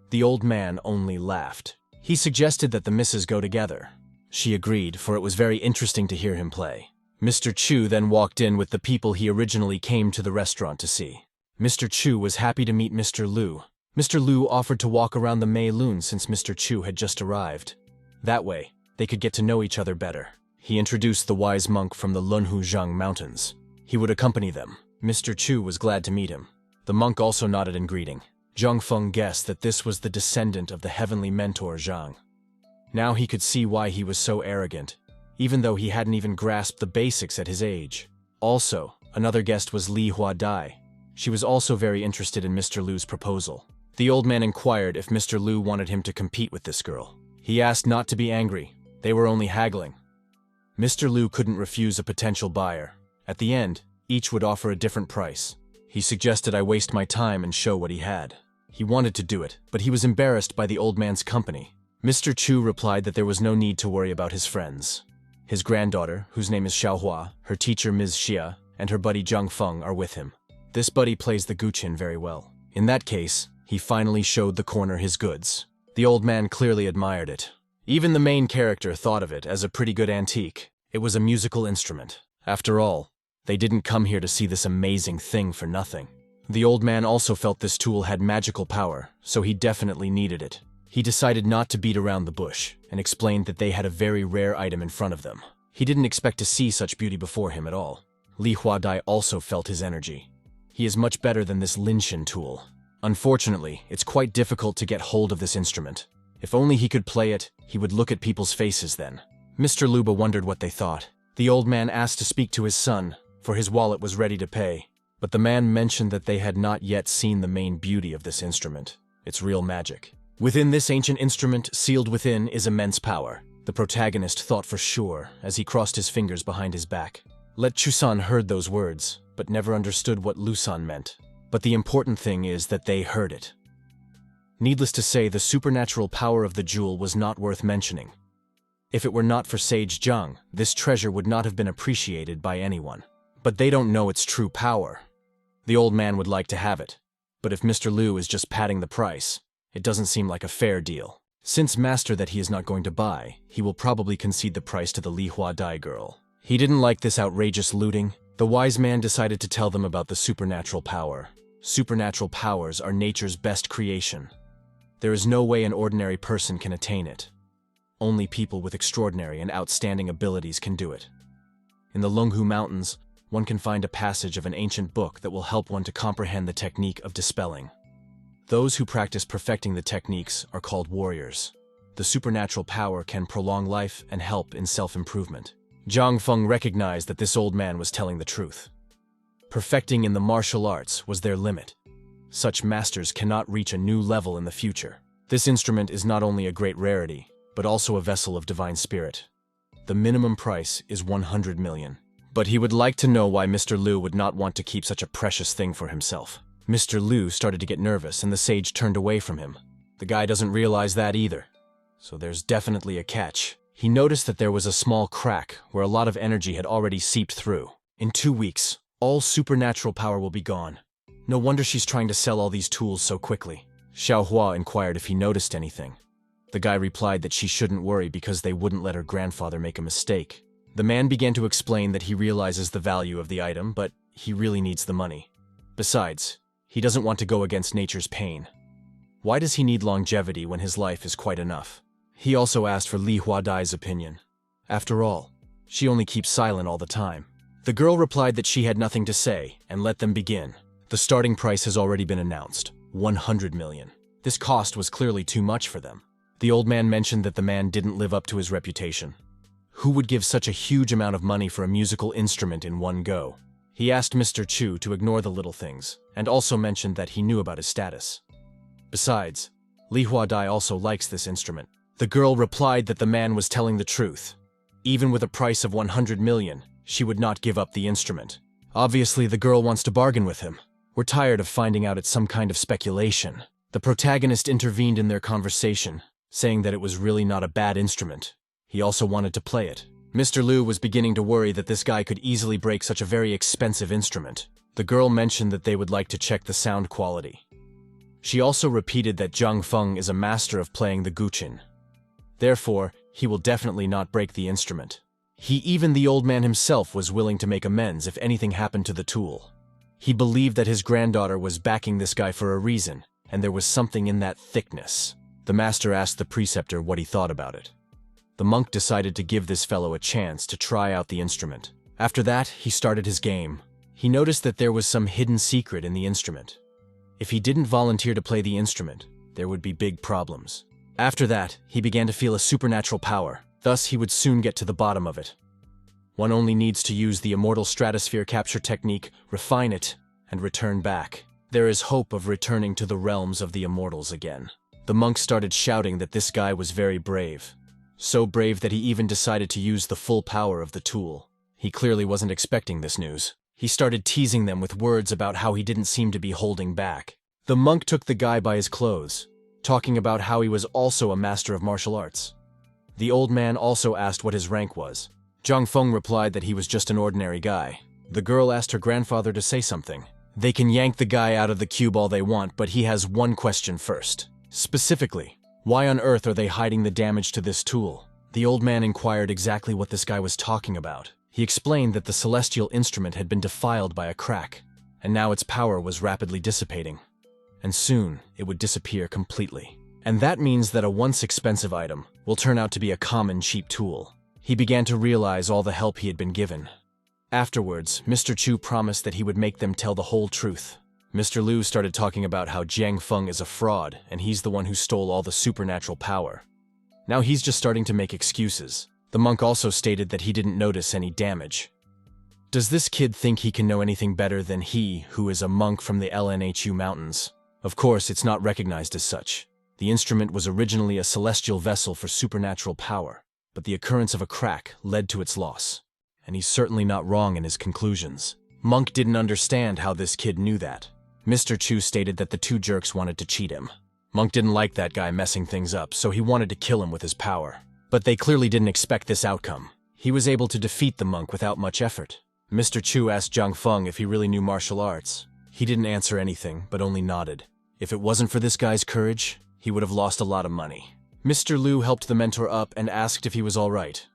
The old man only laughed. He suggested that the misses go together. She agreed, for it was very interesting to hear him play. Mr. Chu then walked in with the people he originally came to the restaurant to see. Mr. Chu was happy to meet Mr. Lu. Mr. Lu offered to walk around the Mei Lun since Mr. Chu had just arrived. That way, they could get to know each other better. He introduced the wise monk from the Lunhuzhang Mountains. He would accompany them. Mr. Chu was glad to meet him. The monk also nodded in greeting. Jiang Feng guessed that this was the descendant of the heavenly mentor Zhang. Now he could see why he was so arrogant, even though he hadn't even grasped the basics at his age. Also, another guest was Li Huadai. She was also very interested in Mr. Lu's proposal. The old man inquired if Mr. Lu wanted him to compete with this girl. He asked not to be angry. They were only haggling. Mr. Lu couldn't refuse a potential buyer. At the end, each would offer a different price. He suggested I waste my time and show what he had. He wanted to do it, but he was embarrassed by the old man's company. Mr. Chu replied that there was no need to worry about his friends. His granddaughter, whose name is Xiaohua, her teacher Ms. Xia, and her buddy Jiang Feng are with him. This buddy plays the guqin very well. In that case, he finally showed the corner his goods. The old man clearly admired it. Even the main character thought of it as a pretty good antique. It was a musical instrument. After all, they didn't come here to see this amazing thing for nothing. The old man also felt this tool had magical power, so he definitely needed it. He decided not to beat around the bush, and explained that they had a very rare item in front of them. He didn't expect to see such beauty before him at all. Li Huadai also felt his energy. He is much better than this Linshin tool. Unfortunately, it's quite difficult to get hold of this instrument. If only he could play it, he would look at people's faces then. Mr. Luba wondered what they thought. The old man asked to speak to his son, for his wallet was ready to pay. But the man mentioned that they had not yet seen the main beauty of this instrument. It's real magic. Within this ancient instrument, sealed within, is immense power. The protagonist thought for sure, as he crossed his fingers behind his back. Let Chusan heard those words, but never understood what Lusan meant. But the important thing is that they heard it. Needless to say, the supernatural power of the jewel was not worth mentioning. If it were not for Sage Zhang, this treasure would not have been appreciated by anyone. But they don't know its true power. The old man would like to have it. But if Mr. Lu is just padding the price, it doesn't seem like a fair deal. Since master that he is not going to buy, he will probably concede the price to the Li Huadai girl. He didn't like this outrageous looting. The wise man decided to tell them about the supernatural power. Supernatural powers are nature's best creation. There is no way an ordinary person can attain it. Only people with extraordinary and outstanding abilities can do it. In the Lunghu Mountains, one can find a passage of an ancient book that will help one to comprehend the technique of dispelling. Those who practice perfecting the techniques are called warriors. The supernatural power can prolong life and help in self-improvement. Jiang Feng recognized that this old man was telling the truth. Perfecting in the martial arts was their limit. Such masters cannot reach a new level in the future. This instrument is not only a great rarity, but also a vessel of divine spirit. The minimum price is 100 million. But he would like to know why Mr. Lu would not want to keep such a precious thing for himself. Mr. Lu started to get nervous and the sage turned away from him. The guy doesn't realize that either. So there's definitely a catch. He noticed that there was a small crack where a lot of energy had already seeped through. In 2 weeks, all supernatural power will be gone. No wonder she's trying to sell all these tools so quickly. Xiaohua inquired if he noticed anything. The guy replied that she shouldn't worry because they wouldn't let her grandfather make a mistake. The man began to explain that he realizes the value of the item, but he really needs the money. Besides, he doesn't want to go against nature's pain. Why does he need longevity when his life is quite enough? He also asked for Li Huadai's opinion. After all, she only keeps silent all the time. The girl replied that she had nothing to say, and let them begin. The starting price has already been announced, 100 million. This cost was clearly too much for them. The old man mentioned that the man didn't live up to his reputation. Who would give such a huge amount of money for a musical instrument in one go? He asked Mr. Chu to ignore the little things, and also mentioned that he knew about his status. Besides, Li Huadai also likes this instrument. The girl replied that the man was telling the truth. Even with a price of 100 million, she would not give up the instrument. Obviously, the girl wants to bargain with him. We're tired of finding out it's some kind of speculation. The protagonist intervened in their conversation, saying that it was really not a bad instrument. He also wanted to play it. Mr. Liu was beginning to worry that this guy could easily break such a very expensive instrument. The girl mentioned that they would like to check the sound quality. She also repeated that Jiang Feng is a master of playing the guqin. Therefore, he will definitely not break the instrument. Even the old man himself was willing to make amends if anything happened to the tool. He believed that his granddaughter was backing this guy for a reason, and there was something in that thickness. The master asked the preceptor what he thought about it. The monk decided to give this fellow a chance to try out the instrument. After that, he started his game. He noticed that there was some hidden secret in the instrument. If he didn't volunteer to play the instrument, there would be big problems. After that, he began to feel a supernatural power. Thus, he would soon get to the bottom of it. One only needs to use the immortal stratosphere capture technique, refine it, and return back. There is hope of returning to the realms of the immortals again. The monk started shouting that this guy was very brave. So brave that he even decided to use the full power of the tool. He clearly wasn't expecting this news. He started teasing them with words about how he didn't seem to be holding back. The monk took the guy by his clothes, talking about how he was also a master of martial arts. The old man also asked what his rank was. Jiang Feng replied that he was just an ordinary guy. The girl asked her grandfather to say something. They can yank the guy out of the cube all they want, but he has one question first. Specifically, why on earth are they hiding the damage to this tool? The old man inquired exactly what this guy was talking about. He explained that the celestial instrument had been defiled by a crack, and now its power was rapidly dissipating. And soon, it would disappear completely. And that means that a once expensive item will turn out to be a common cheap tool. He began to realize all the help he had been given. Afterwards, Mr. Chu promised that he would make them tell the whole truth. Mr. Liu started talking about how Jiang Feng is a fraud, and he's the one who stole all the supernatural power. Now he's just starting to make excuses. The monk also stated that he didn't notice any damage. Does this kid think he can know anything better than he, who is a monk from the LNHU mountains? Of course, it's not recognized as such. The instrument was originally a celestial vessel for supernatural power, but the occurrence of a crack led to its loss. And he's certainly not wrong in his conclusions. Monk didn't understand how this kid knew that. Mr. Chu stated that the two jerks wanted to cheat him. Monk didn't like that guy messing things up, so he wanted to kill him with his power. But they clearly didn't expect this outcome. He was able to defeat the monk without much effort. Mr. Chu asked Jiang Feng if he really knew martial arts. He didn't answer anything, but only nodded. If it wasn't for this guy's courage, he would have lost a lot of money. Mr. Liu helped the mentor up and asked if he was all right.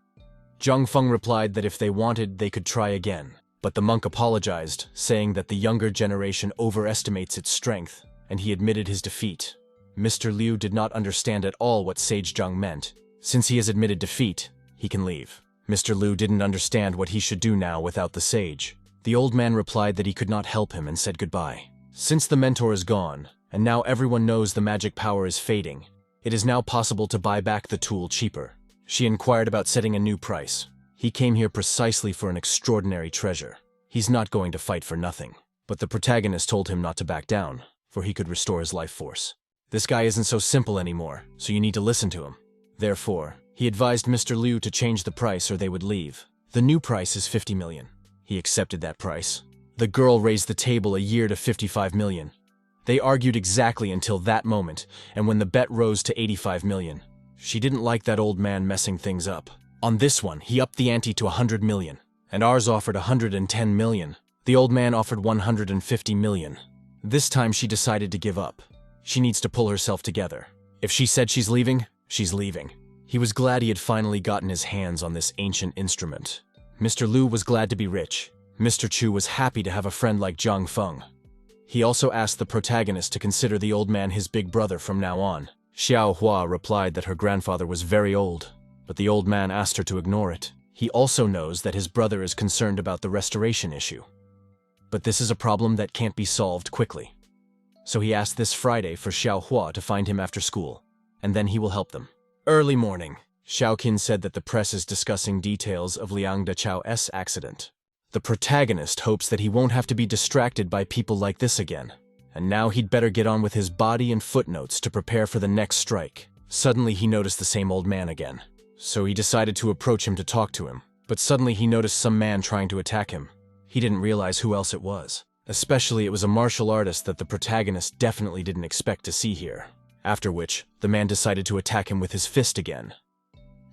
Jiang Feng replied that if they wanted, they could try again. But the monk apologized, saying that the younger generation overestimates its strength, and he admitted his defeat. Mr. Liu did not understand at all what Sage Zhang meant. Since he has admitted defeat, he can leave. Mr. Liu didn't understand what he should do now without the sage. The old man replied that he could not help him and said goodbye. Since the mentor is gone, and now everyone knows the magic power is fading, it is now possible to buy back the tool cheaper. She inquired about setting a new price. He came here precisely for an extraordinary treasure. He's not going to fight for nothing. But the protagonist told him not to back down, for he could restore his life force. This guy isn't so simple anymore, so you need to listen to him. Therefore, he advised Mr. Liu to change the price or they would leave. The new price is 50 million. He accepted that price. The girl raised the table a year to 55 million. They argued exactly until that moment, and when the bet rose to 85 million. She didn't like that old man messing things up. On this one, he upped the ante to 100 million, and ours offered 110 million. The old man offered 150 million. This time she decided to give up. She needs to pull herself together. If she said she's leaving, she's leaving. He was glad he had finally gotten his hands on this ancient instrument. Mr. Liu was glad to be rich. Mr. Chu was happy to have a friend like Jiang Feng. He also asked the protagonist to consider the old man his big brother from now on. Xiao Hua replied that her grandfather was very old, but the old man asked her to ignore it. He also knows that his brother is concerned about the restoration issue. But this is a problem that can't be solved quickly. So he asked this Friday for Xiao Hua to find him after school, and then he will help them. Early morning, Xiaoqin said that the press is discussing details of Liang Dachao's accident. The protagonist hopes that he won't have to be distracted by people like this again, and now he'd better get on with his body and footnotes to prepare for the next strike. Suddenly he noticed the same old man again, so he decided to approach him to talk to him, but suddenly he noticed some man trying to attack him. He didn't realize who else it was. Especially it was a martial artist that the protagonist definitely didn't expect to see here. After which, the man decided to attack him with his fist again.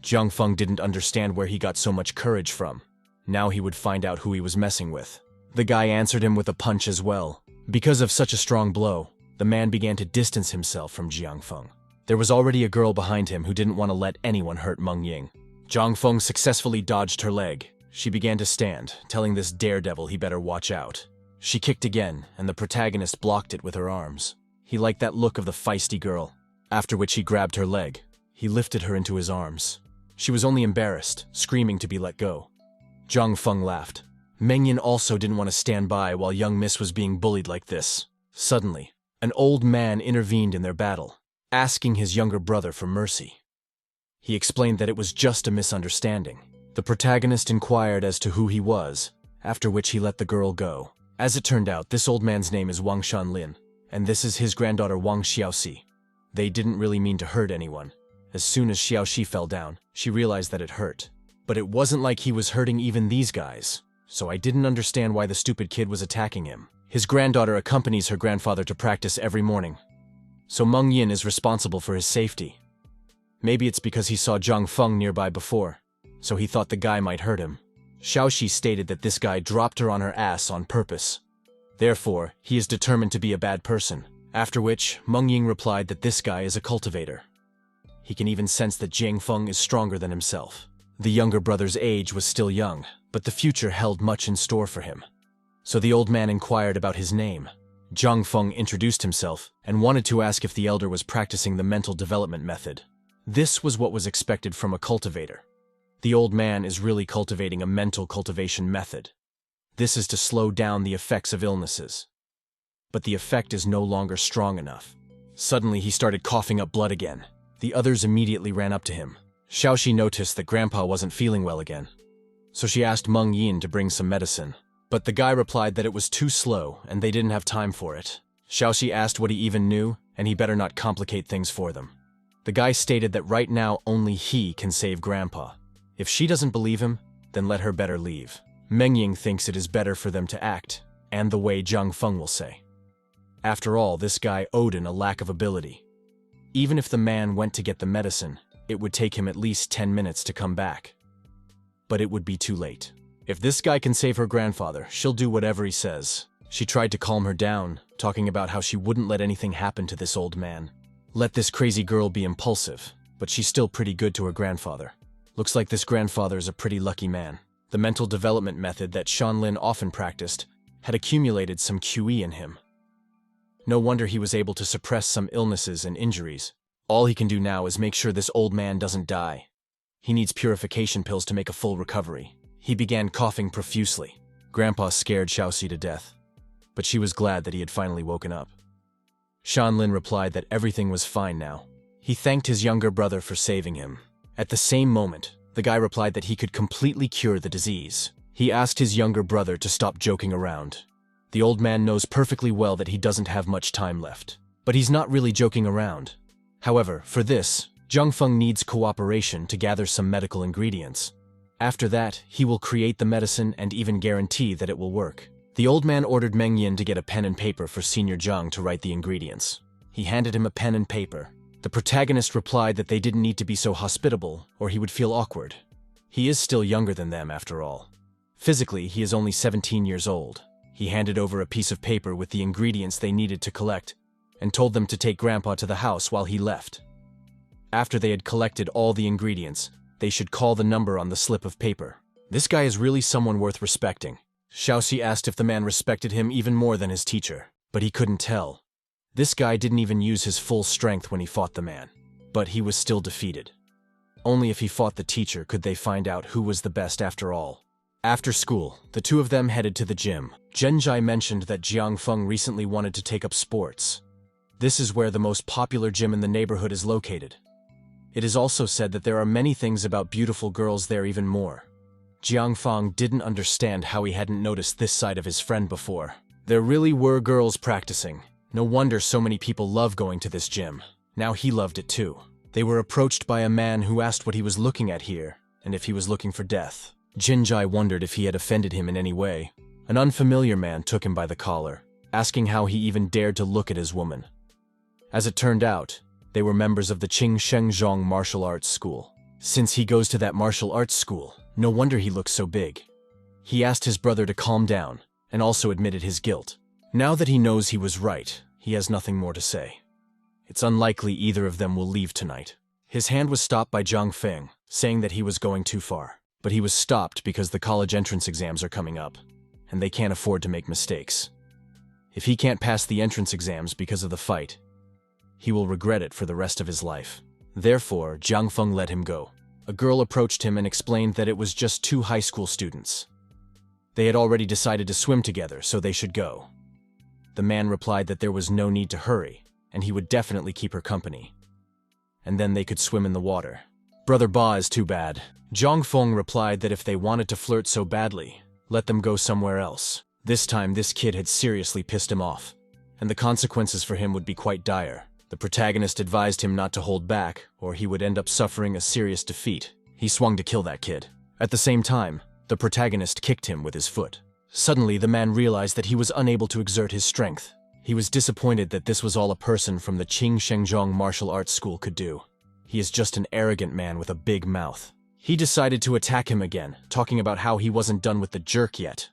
Jiang Feng didn't understand where he got so much courage from. Now he would find out who he was messing with. The guy answered him with a punch as well. Because of such a strong blow, the man began to distance himself from Jiang Feng. There was already a girl behind him who didn't want to let anyone hurt Meng Ying. Jiang Feng successfully dodged her leg. She began to stand, telling this daredevil he better watch out. She kicked again, and the protagonist blocked it with her arms. He liked that look of the feisty girl. After which he grabbed her leg. He lifted her into his arms. She was only embarrassed, screaming to be let go. Jiang Feng laughed. Meng Yin also didn't want to stand by while young Miss was being bullied like this. Suddenly, an old man intervened in their battle, asking his younger brother for mercy. He explained that it was just a misunderstanding. The protagonist inquired as to who he was, after which he let the girl go. As it turned out, this old man's name is Wang Shanlin, and this is his granddaughter Wang Xiaoxi. They didn't really mean to hurt anyone. As soon as Xiaoxi fell down, she realized that it hurt. But it wasn't like he was hurting even these guys, so I didn't understand why the stupid kid was attacking him. His granddaughter accompanies her grandfather to practice every morning, so Meng Yin is responsible for his safety. Maybe it's because he saw Jiang Feng nearby before, so he thought the guy might hurt him. Xiaoxi stated that this guy dropped her on her ass on purpose. Therefore, he is determined to be a bad person. After which, Meng Ying replied that this guy is a cultivator. He can even sense that Jiang Feng is stronger than himself. The younger brother's age was still young, but the future held much in store for him. So the old man inquired about his name. Jiang Feng introduced himself and wanted to ask if the elder was practicing the mental development method. This was what was expected from a cultivator. The old man is really cultivating a mental cultivation method. This is to slow down the effects of illnesses. But the effect is no longer strong enough. Suddenly he started coughing up blood again. The others immediately ran up to him. Xiaoxi noticed that Grandpa wasn't feeling well again, so she asked Meng Yin to bring some medicine. But the guy replied that it was too slow and they didn't have time for it. Xiaoxi asked what he even knew, and he better not complicate things for them. The guy stated that right now only he can save Grandpa. If she doesn't believe him, then let her better leave. Meng Ying thinks it is better for them to act, and the way Jiang Feng will say. After all, this guy Odin a lack of ability. Even if the man went to get the medicine, it would take him at least 10 minutes to come back. But it would be too late. If this guy can save her grandfather, she'll do whatever he says. She tried to calm her down, talking about how she wouldn't let anything happen to this old man. Let this crazy girl be impulsive, but she's still pretty good to her grandfather. Looks like this grandfather is a pretty lucky man. The mental development method that Shanlin often practiced had accumulated some QE in him. No wonder he was able to suppress some illnesses and injuries. All he can do now is make sure this old man doesn't die. He needs purification pills to make a full recovery. He began coughing profusely. Grandpa scared Xiaoxi to death, but she was glad that he had finally woken up. Shanlin replied that everything was fine now. He thanked his younger brother for saving him. At the same moment, the guy replied that he could completely cure the disease. He asked his younger brother to stop joking around. The old man knows perfectly well that he doesn't have much time left, but he's not really joking around. However, for this, Jiang Feng needs cooperation to gather some medical ingredients. After that, he will create the medicine and even guarantee that it will work. The old man ordered Meng Yin to get a pen and paper for Senior Jiang to write the ingredients. He handed him a pen and paper. The protagonist replied that they didn't need to be so hospitable, or he would feel awkward. He is still younger than them, after all. Physically, he is only 17 years old. He handed over a piece of paper with the ingredients they needed to collect, and told them to take Grandpa to the house while he left. After they had collected all the ingredients, they should call the number on the slip of paper. This guy is really someone worth respecting. Xiaoxi asked if the man respected him even more than his teacher, but he couldn't tell. This guy didn't even use his full strength when he fought the man, but he was still defeated. Only if he fought the teacher could they find out who was the best after all. After school, the two of them headed to the gym. Zhenjai mentioned that Jiang Feng recently wanted to take up sports. This is where the most popular gym in the neighborhood is located. It is also said that there are many things about beautiful girls there even more. Jiang Feng didn't understand how he hadn't noticed this side of his friend before. There really were girls practicing. No wonder so many people love going to this gym. Now he loved it too. They were approached by a man who asked what he was looking at here, and if he was looking for death. Jinjai wondered if he had offended him in any way, An unfamiliar man took him by the collar, asking how he even dared to look at his woman. As it turned out, they were members of the Qing Shengzhong martial arts school. Since he goes to that martial arts school, no wonder he looks so big. He asked his brother to calm down, and also admitted his guilt. Now that he knows he was right, he has nothing more to say. It's unlikely either of them will leave tonight. His hand was stopped by Jiang Feng, saying that he was going too far. But he was stopped because the college entrance exams are coming up, and they can't afford to make mistakes. If he can't pass the entrance exams because of the fight, he will regret it for the rest of his life. Therefore, Jiang Feng let him go. A girl approached him and explained that it was just 2 high school students. They had already decided to swim together, so they should go. The man replied that there was no need to hurry, and he would definitely keep her company. And then they could swim in the water. Brother Ba is too bad. Jiang Feng replied that if they wanted to flirt so badly, let them go somewhere else. This time, this kid had seriously pissed him off, and the consequences for him would be quite dire. The protagonist advised him not to hold back, or he would end up suffering a serious defeat. He swung to kill that kid. At the same time, the protagonist kicked him with his foot. Suddenly, the man realized that he was unable to exert his strength. He was disappointed that this was all a person from the Qing Shengzhong martial arts school could do. He is just an arrogant man with a big mouth. He decided to attack him again, talking about how he wasn't done with the jerk yet.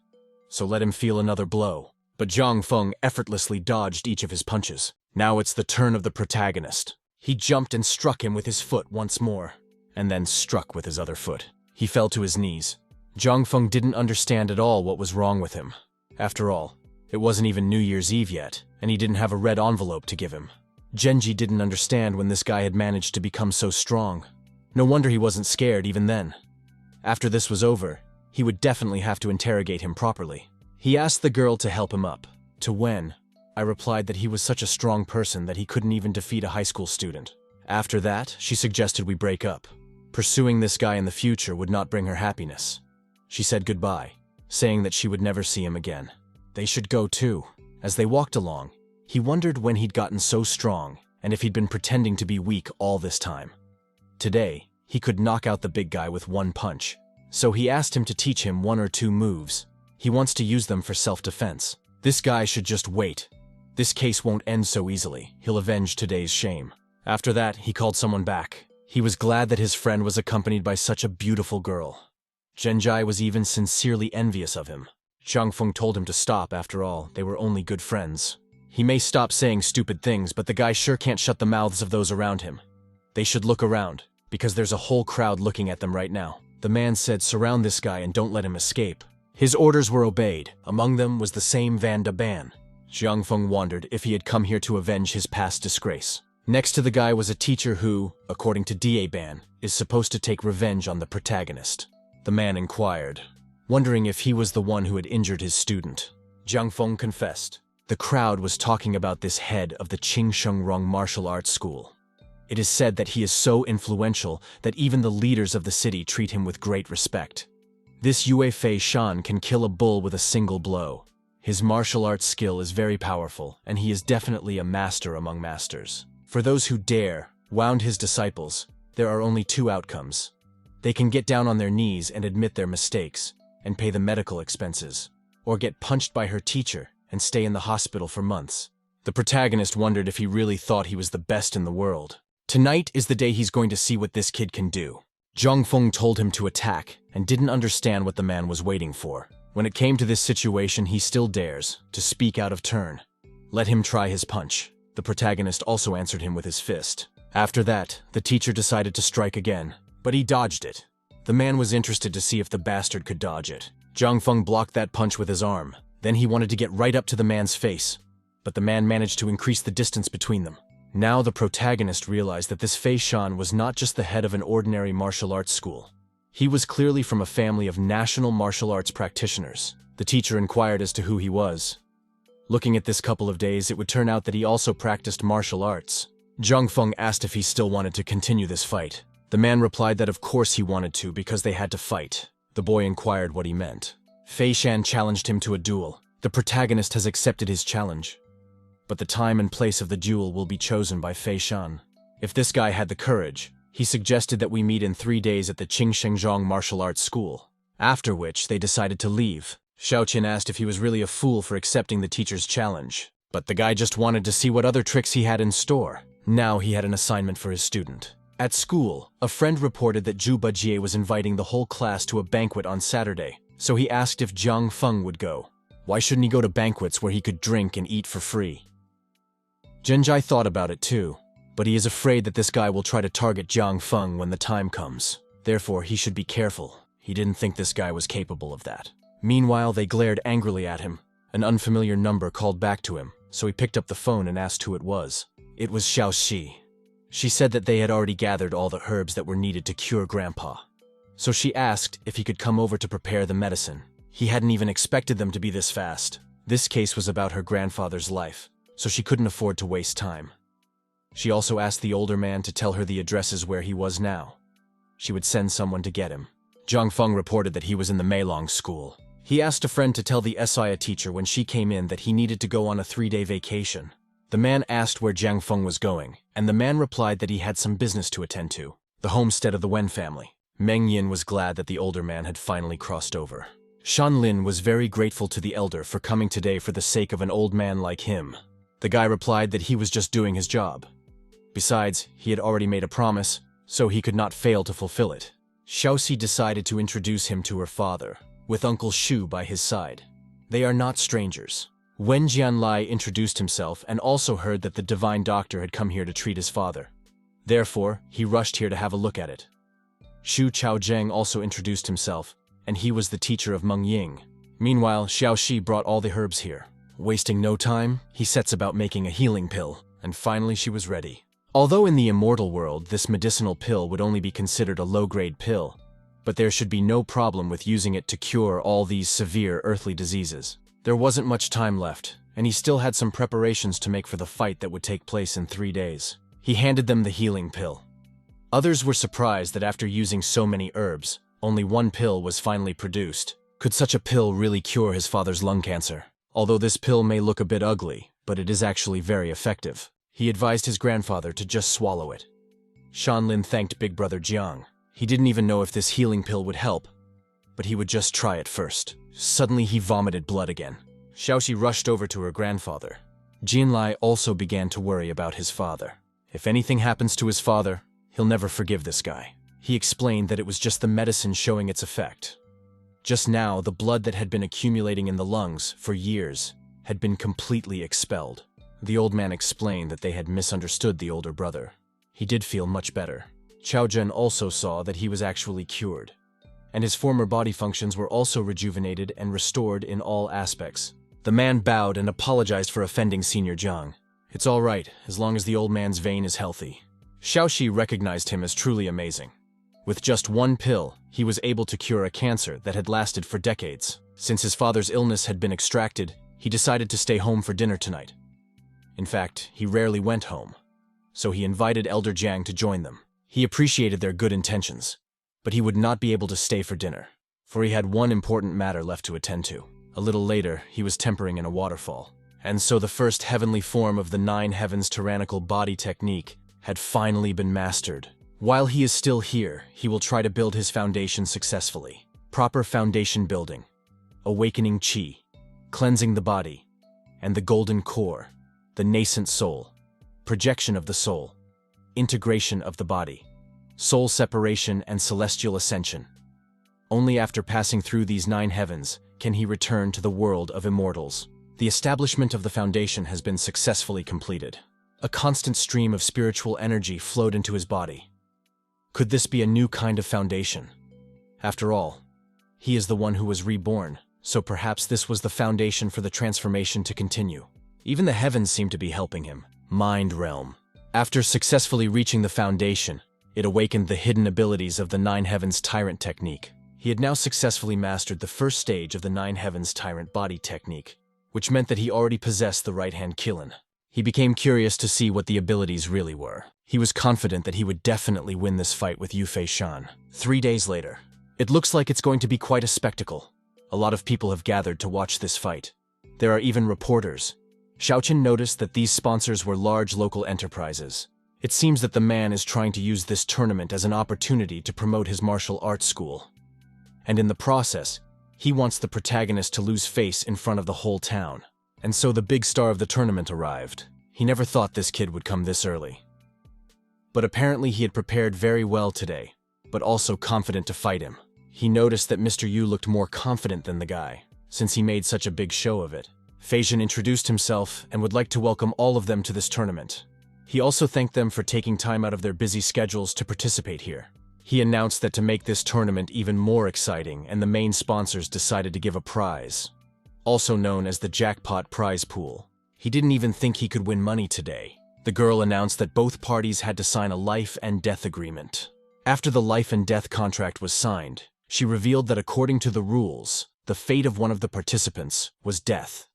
So let him feel another blow. But Jiang Feng effortlessly dodged each of his punches. Now it's the turn of the protagonist. He jumped and struck him with his foot once more, and then struck with his other foot. He fell to his knees. Jiang Feng didn't understand at all what was wrong with him. After all, it wasn't even New Year's Eve yet, and he didn't have a red envelope to give him. Genji didn't understand when this guy had managed to become so strong. No wonder he wasn't scared even then. After this was over, he would definitely have to interrogate him properly. He asked the girl to help him up. To when? I replied that he was such a strong person that he couldn't even defeat a high school student. After that, she suggested we break up. Pursuing this guy in the future would not bring her happiness. She said goodbye, saying that she would never see him again. They should go too. As they walked along, he wondered when he'd gotten so strong and if he'd been pretending to be weak all this time. Today, he could knock out the big guy with one punch. So he asked him to teach him 1 or 2 moves. He wants to use them for self-defense. This guy should just wait. This case won't end so easily. He'll avenge today's shame. After that, he called someone back. He was glad that his friend was accompanied by such a beautiful girl. Genji was even sincerely envious of him. Jiang Feng told him to stop. After all, they were only good friends. He may stop saying stupid things, but the guy sure can't shut the mouths of those around him. They should look around, because there's a whole crowd looking at them right now. The man said, surround this guy and don't let him escape. His orders were obeyed. Among them was the same Van de Ban. Jiang Feng wondered if he had come here to avenge his past disgrace. Next to the guy was a teacher who, according to Da Ban, is supposed to take revenge on the protagonist. The man inquired, wondering if he was the one who had injured his student. Jiang Feng confessed. The crowd was talking about this head of the Qing Shengzhong martial arts school. It is said that he is so influential that even the leaders of the city treat him with great respect. This Yue Fei Shan can kill a bull with a single blow. His martial arts skill is very powerful, and he is definitely a master among masters. For those who dare wound his disciples, there are only 2 outcomes. They can get down on their knees and admit their mistakes, and pay the medical expenses, or get punched by her teacher and stay in the hospital for months. The protagonist wondered if he really thought he was the best in the world. Tonight is the day he's going to see what this kid can do. Jiang Feng told him to attack, and didn't understand what the man was waiting for. When it came to this situation, he still dares to speak out of turn. Let him try his punch. The protagonist also answered him with his fist. After that, the teacher decided to strike again, but he dodged it. The man was interested to see if the bastard could dodge it. Jiang Feng blocked that punch with his arm. Then he wanted to get right up to the man's face, but the man managed to increase the distance between them. Now the protagonist realized that this Fei Shan was not just the head of an ordinary martial arts school. He was clearly from a family of national martial arts practitioners. The teacher inquired as to who he was. Looking at this couple of days, it would turn out that he also practiced martial arts. Jiang Feng asked if he still wanted to continue this fight. The man replied that of course he wanted to because they had to fight. The boy inquired what he meant. Fei Shan challenged him to a duel. The protagonist has accepted his challenge, but the time and place of the duel will be chosen by Fei Shan. If this guy had the courage, he suggested that we meet in 3 days at the Qing Shengzhong martial arts school, after which they decided to leave. Xiaoqin asked if he was really a fool for accepting the teacher's challenge, but the guy just wanted to see what other tricks he had in store. Now he had an assignment for his student. At school, a friend reported that Zhu Bajie was inviting the whole class to a banquet on Saturday, so he asked if Jiang Feng would go. Why shouldn't he go to banquets where he could drink and eat for free? Zhenjai thought about it too, but he is afraid that this guy will try to target Jiang Feng when the time comes. Therefore, he should be careful. He didn't think this guy was capable of that. Meanwhile, they glared angrily at him. An unfamiliar number called back to him, so he picked up the phone and asked who it was. It was Xiaoxi. She said that they had already gathered all the herbs that were needed to cure Grandpa. So she asked if he could come over to prepare the medicine. He hadn't even expected them to be this fast. This case was about her grandfather's life, so she couldn't afford to waste time. She also asked the older man to tell her the addresses where he was now. She would send someone to get him. Jiang Feng reported that he was in the Meilong school. He asked a friend to tell the SIA teacher when she came in that he needed to go on a 3-day vacation. The man asked where Jiang Feng was going, and the man replied that he had some business to attend to, the homestead of the Wen family. Meng Yin was glad that the older man had finally crossed over. Shan Lin was very grateful to the elder for coming today for the sake of an old man like him. The guy replied that he was just doing his job. Besides, he had already made a promise, so he could not fail to fulfill it. Xiaoxi decided to introduce him to her father, with Uncle Shu by his side. They are not strangers. Wen Jianlai introduced himself and also heard that the divine doctor had come here to treat his father. Therefore, he rushed here to have a look at it. Xu Chaozheng also introduced himself, and he was the teacher of Meng Ying. Meanwhile, Xiaoxi brought all the herbs here. Wasting no time, he sets about making a healing pill, and finally she was ready. Although in the immortal world this medicinal pill would only be considered a low-grade pill, but there should be no problem with using it to cure all these severe earthly diseases. There wasn't much time left, and he still had some preparations to make for the fight that would take place in 3 days. He handed them the healing pill. Others were surprised that after using so many herbs, only one pill was finally produced. Could such a pill really cure his father's lung cancer? Although this pill may look a bit ugly, but it is actually very effective. He advised his grandfather to just swallow it. Shan Lin thanked Big Brother Jiang. He didn't even know if this healing pill would help, but he would just try it first. Suddenly he vomited blood again. Xiaoxi rushed over to her grandfather. Jianlai also began to worry about his father. If anything happens to his father, he'll never forgive this guy. He explained that it was just the medicine showing its effect. Just now, the blood that had been accumulating in the lungs for years had been completely expelled. The old man explained that they had misunderstood the older brother. He did feel much better. Chao Zhen also saw that he was actually cured, and his former body functions were also rejuvenated and restored in all aspects. The man bowed and apologized for offending Senior Jiang. It's all right, as long as the old man's vein is healthy. Xiaoxi recognized him as truly amazing. With just one pill, he was able to cure a cancer that had lasted for decades. Since his father's illness had been extracted, he decided to stay home for dinner tonight. In fact, he rarely went home, so he invited Elder Jiang to join them. He appreciated their good intentions, but he would not be able to stay for dinner, for he had one important matter left to attend to. A little later, he was tempering in a waterfall, and so the first heavenly form of the 9 heavens tyrannical body technique had finally been mastered. While he is still here, he will try to build his foundation successfully. Proper foundation building, awakening qi, cleansing the body, and the golden core, the nascent soul, projection of the soul, integration of the body, soul separation and celestial ascension. Only after passing through these 9 heavens can he return to the world of immortals. The establishment of the foundation has been successfully completed. A constant stream of spiritual energy flowed into his body. Could this be a new kind of foundation? After all, he is the one who was reborn, so perhaps this was the foundation for the transformation to continue. Even the heavens seemed to be helping him. Mind realm. After successfully reaching the foundation, it awakened the hidden abilities of the 9 heavens tyrant technique. He had now successfully mastered the first stage of the 9 heavens tyrant body technique, which meant that he already possessed the right-hand Qilin. He became curious to see what the abilities really were. He was confident that he would definitely win this fight with Yufei Shan. 3 days later. It looks like it's going to be quite a spectacle. A lot of people have gathered to watch this fight. There are even reporters. Xiaoqin noticed that these sponsors were large local enterprises. It seems that the man is trying to use this tournament as an opportunity to promote his martial arts school. And in the process, He wants the protagonist to lose face in front of the whole town. And so the big star of the tournament arrived. He never thought this kid would come this early. But apparently he had prepared very well today, but also confident to fight him. He noticed that Mr. Yu looked more confident than the guy, since he made such a big show of it. Feixian introduced himself and would like to welcome all of them to this tournament. He also thanked them for taking time out of their busy schedules to participate here. He announced that to make this tournament even more exciting, and the main sponsors decided to give a prize, also known as the jackpot prize pool. He didn't even think he could win money today. The girl announced that both parties had to sign a life and death agreement. After the life and death contract was signed, she revealed that according to the rules, the fate of one of the participants was death.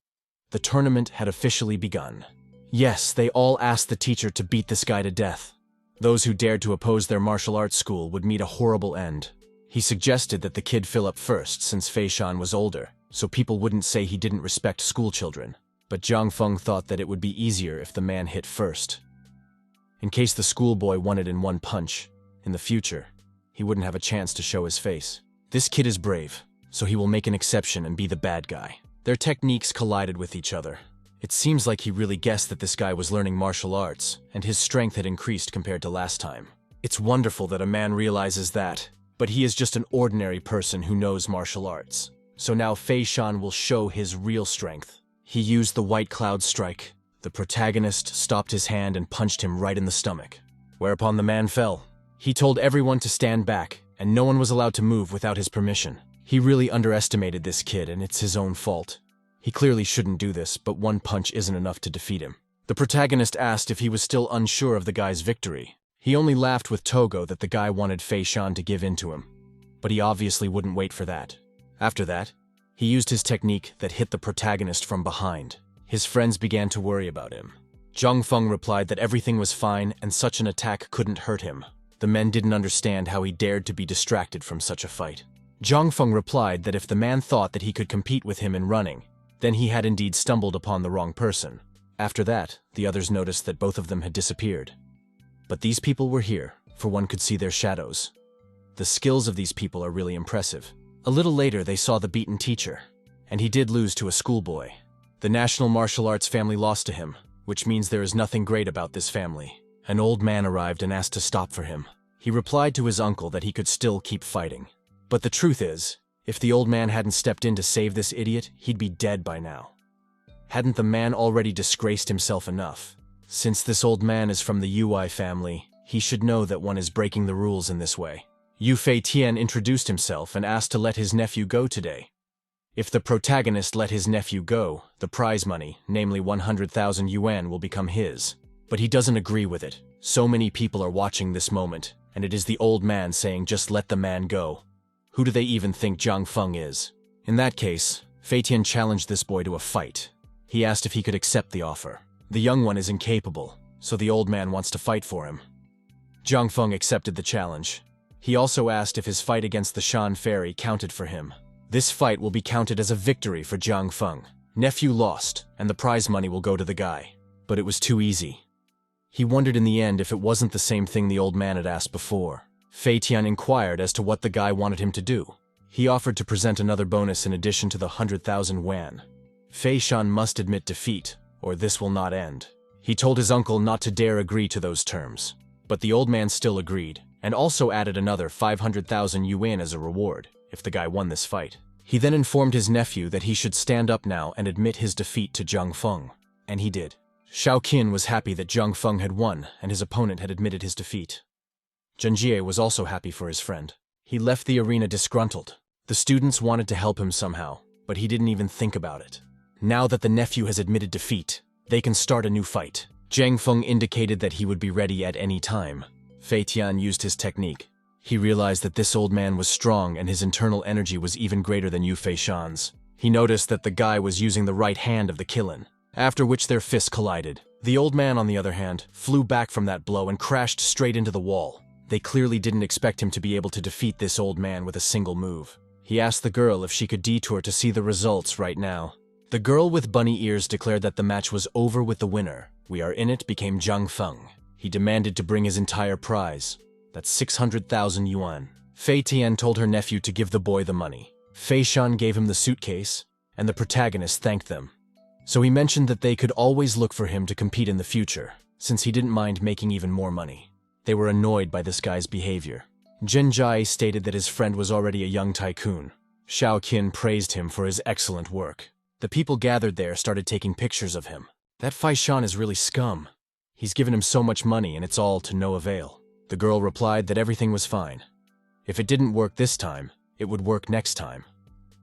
The tournament had officially begun. Yes, they all asked the teacher to beat this guy to death. Those who dared to oppose their martial arts school would meet a horrible end. He suggested that the kid fill up first since Feixian was older, so people wouldn't say he didn't respect school children. But Jiang Feng thought that it would be easier if the man hit first. In case the schoolboy won it in one punch, in the future, he wouldn't have a chance to show his face. This kid is brave, so he will make an exception and be the bad guy. Their techniques collided with each other. It seems like he really guessed that this guy was learning martial arts, and his strength had increased compared to last time. It's wonderful that a man realizes that, but he is just an ordinary person who knows martial arts. So now Feixian will show his real strength. He used the white cloud strike. The protagonist stopped his hand and punched him right in the stomach, whereupon the man fell. He told everyone to stand back, and no one was allowed to move without his permission. He really underestimated this kid, and it's his own fault. He clearly shouldn't do this, but one punch isn't enough to defeat him. The protagonist asked if he was still unsure of the guy's victory. He only laughed with Togo that the guy wanted Feixian to give in to him, but he obviously wouldn't wait for that. After that, he used his technique that hit the protagonist from behind. His friends began to worry about him. Jiang Feng replied that everything was fine and such an attack couldn't hurt him. The men didn't understand how he dared to be distracted from such a fight. Jiang Feng replied that if the man thought that he could compete with him in running, then he had indeed stumbled upon the wrong person. After that, the others noticed that both of them had disappeared. But these people were here, for one could see their shadows. The skills of these people are really impressive. A little later, they saw the beaten teacher, and he did lose to a schoolboy. The national martial arts family lost to him, which means there is nothing great about this family. An old man arrived and asked to stop for him. He replied to his uncle that he could still keep fighting. But the truth is, if the old man hadn't stepped in to save this idiot, he'd be dead by now. Hadn't the man already disgraced himself enough? Since this old man is from the UI family, he should know that one is breaking the rules in this way. Yu Fei Tian introduced himself and asked to let his nephew go today. If the protagonist let his nephew go, the prize money, namely 100,000 yuan, will become his. But he doesn't agree with it. So many people are watching this moment, and it is the old man saying just let the man go. Who do they even think Jiang Feng is? In that case, Fei Tian challenged this boy to a fight. He asked if he could accept the offer. The young one is incapable, so the old man wants to fight for him. Jiang Feng accepted the challenge. He also asked if his fight against the Shan Fairy counted for him. This fight will be counted as a victory for Jiang Feng. Nephew lost, and the prize money will go to the guy. But it was too easy. He wondered in the end if it wasn't the same thing the old man had asked before. Fei Tian inquired as to what the guy wanted him to do. He offered to present another bonus in addition to the 100,000 yuan. Feixian must admit defeat, or this will not end. He told his uncle not to dare agree to those terms. But the old man still agreed, and also added another 500,000 yuan as a reward, if the guy won this fight. He then informed his nephew that he should stand up now and admit his defeat to Jiang Feng. And he did. Xiao Qin was happy that Jiang Feng had won, and his opponent had admitted his defeat. Zhenjie was also happy for his friend. He left the arena disgruntled. The students wanted to help him somehow, but he didn't even think about it. Now that the nephew has admitted defeat, they can start a new fight. Jiang Feng indicated that he would be ready at any time. Fei Tian used his technique. He realized that this old man was strong and his internal energy was even greater than Yu Feishan's. He noticed that the guy was using the right hand of the Kilin, after which their fists collided. The old man, on the other hand, flew back from that blow and crashed straight into the wall. They clearly didn't expect him to be able to defeat this old man with a single move. He asked the girl if she could detour to see the results right now. The girl with bunny ears declared that the match was over with the winner. We are in it became Jiang Feng. He demanded to bring his entire prize. That's 600,000 yuan. Fei Tian told her nephew to give the boy the money. Fei Shan gave him the suitcase, and the protagonist thanked them. So he mentioned that they could always look for him to compete in the future, since he didn't mind making even more money. They were annoyed by this guy's behavior. Jin Jai stated that his friend was already a young tycoon. Xiao Qin praised him for his excellent work. The people gathered there started taking pictures of him. That Fei Shan is really scum. He's given him so much money and it's all to no avail. The girl replied that everything was fine. If it didn't work this time, it would work next time.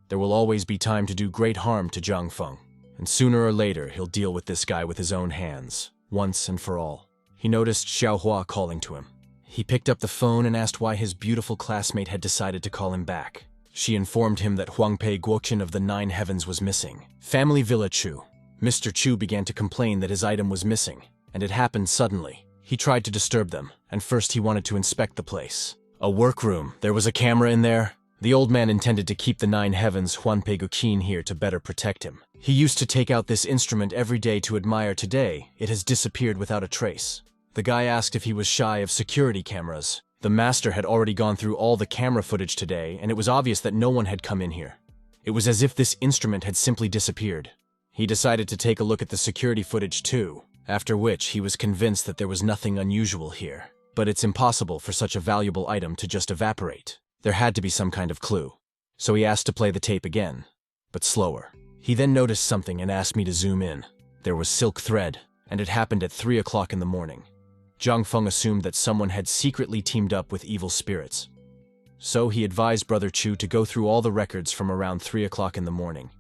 There will always be time to do great harm to Jiang Feng, and sooner or later he'll deal with this guy with his own hands, once and for all. He noticed Xiao Hua calling to him. He picked up the phone and asked why his beautiful classmate had decided to call him back. She informed him that Huangpei Guoqin of the Nine Heavens was missing. Family Villa Chu. Mr. Chu began to complain that his item was missing, and it happened suddenly. He tried to disturb them, and first he wanted to inspect the place. A workroom. There was a camera in there. The old man intended to keep the Nine Heavens Huangpei Guoqin here to better protect him. He used to take out this instrument every day to admire. Today, it has disappeared without a trace. The guy asked if he was shy of security cameras. The master had already gone through all the camera footage today, and it was obvious that no one had come in here. It was as if this instrument had simply disappeared. He decided to take a look at the security footage too, after which he was convinced that there was nothing unusual here. But it's impossible for such a valuable item to just evaporate. There had to be some kind of clue. So he asked to play the tape again, but slower. He then noticed something and asked me to zoom in. There was silk thread, and it happened at 3 o'clock in the morning. Jiang Feng assumed that someone had secretly teamed up with evil spirits. So he advised Brother Chu to go through all the records from around 3 o'clock in the morning.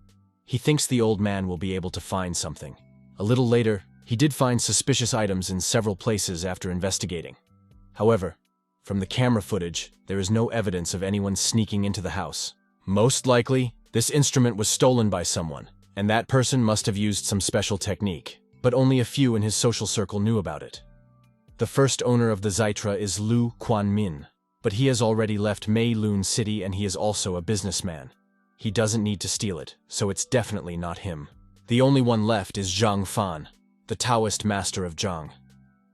He thinks the old man will be able to find something. A little later, he did find suspicious items in several places after investigating. However, from the camera footage, there is no evidence of anyone sneaking into the house. Most likely, this instrument was stolen by someone, and that person must have used some special technique, but only a few in his social circle knew about it. The first owner of the Zytra is Lu Quanmin, but he has already left Mei Lun City and he is also a businessman. He doesn't need to steal it, so it's definitely not him. The only one left is Zhang Fan, the Taoist master of Zhang.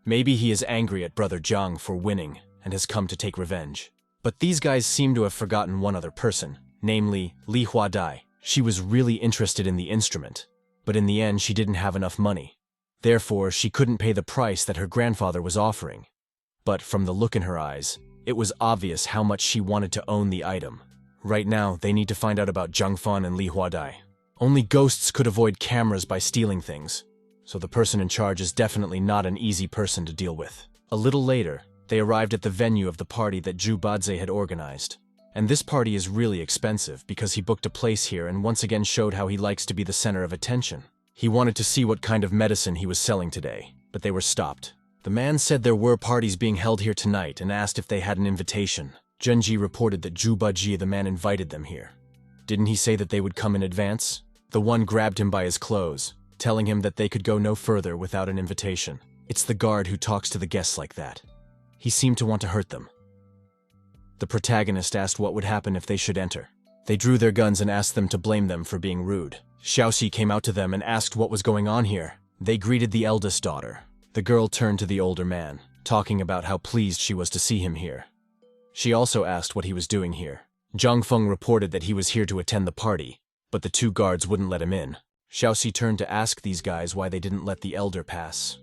Maybe he is angry at Brother Zhang for winning and has come to take revenge. But these guys seem to have forgotten one other person, namely Li Huadai. She was really interested in the instrument, but in the end she didn't have enough money. Therefore, she couldn't pay the price that her grandfather was offering. But from the look in her eyes, it was obvious how much she wanted to own the item. Right now, they need to find out about Jiang Fan and Li Huadai. Only ghosts could avoid cameras by stealing things, so the person in charge is definitely not an easy person to deal with. A little later, they arrived at the venue of the party that Zhu Badze had organized. And this party is really expensive because he booked a place here and once again showed how he likes to be the center of attention. He wanted to see what kind of medicine he was selling today, but they were stopped. The man said there were parties being held here tonight and asked if they had an invitation. Zhenji reported that Zhu Baji, the man, invited them here. Didn't he say that they would come in advance? The one grabbed him by his clothes, telling him that they could go no further without an invitation. It's the guard who talks to the guests like that. He seemed to want to hurt them. The protagonist asked what would happen if they should enter. They drew their guns and asked them to blame them for being rude. Xiaoxi came out to them and asked what was going on here. They greeted the eldest daughter. The girl turned to the older man, talking about how pleased she was to see him here. She also asked what he was doing here. Jiang Feng reported that he was here to attend the party, but the two guards wouldn't let him in. Xiaoxi turned to ask these guys why they didn't let the elder pass.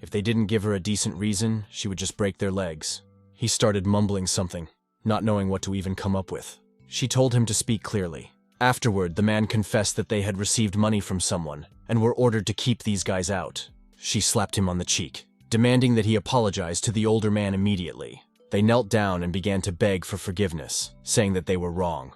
If they didn't give her a decent reason, she would just break their legs. He started mumbling something, not knowing what to even come up with. She told him to speak clearly. Afterward, the man confessed that they had received money from someone and were ordered to keep these guys out. She slapped him on the cheek, demanding that he apologize to the older man immediately. They knelt down and began to beg for forgiveness, saying that they were wrong.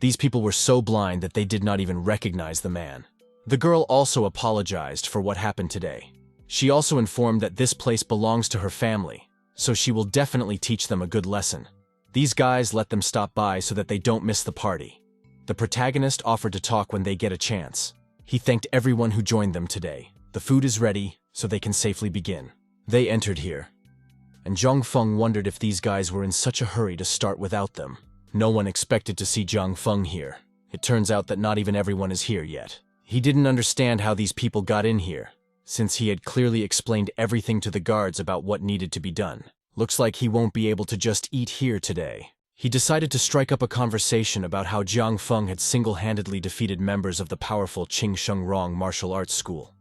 These people were so blind that they did not even recognize the man. The girl also apologized for what happened today. She also informed that this place belongs to her family, so she will definitely teach them a good lesson. These guys let them stop by so that they don't miss the party. The protagonist offered to talk when they get a chance. He thanked everyone who joined them today. The food is ready, so they can safely begin. They entered here, and Jiang Feng wondered if these guys were in such a hurry to start without them. No one expected to see Jiang Feng here. It turns out that not even everyone is here yet. He didn't understand how these people got in here, since he had clearly explained everything to the guards about what needed to be done. Looks like he won't be able to just eat here today. He decided to strike up a conversation about how Jiang Feng had single-handedly defeated members of the powerful Qing Sheng Rong martial arts school.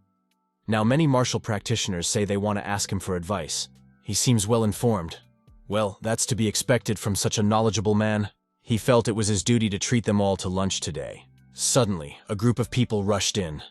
Now, many martial practitioners say they want to ask him for advice. He seems well informed. Well, that's to be expected from such a knowledgeable man. He felt it was his duty to treat them all to lunch today. Suddenly, a group of people rushed in.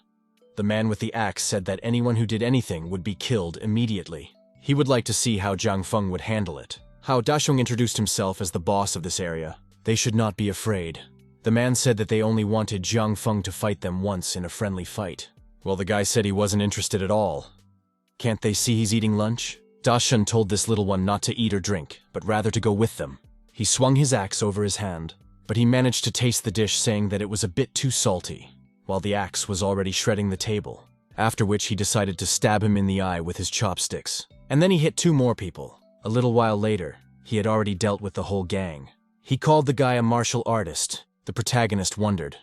The man with the axe said that anyone who did anything would be killed immediately. He would like to see how Jiang Feng would handle it. How Dashong introduced himself as the boss of this area. They should not be afraid. The man said that they only wanted Jiang Feng to fight them once in a friendly fight. Well, the guy said he wasn't interested at all. Can't they see he's eating lunch? Dashun told this little one not to eat or drink, but rather to go with them. He swung his axe over his hand, but he managed to taste the dish, saying that it was a bit too salty, while the axe was already shredding the table, after which he decided to stab him in the eye with his chopsticks. And then he hit 2 more people. A little while later, he had already dealt with the whole gang. He called the guy a martial artist. The protagonist wondered.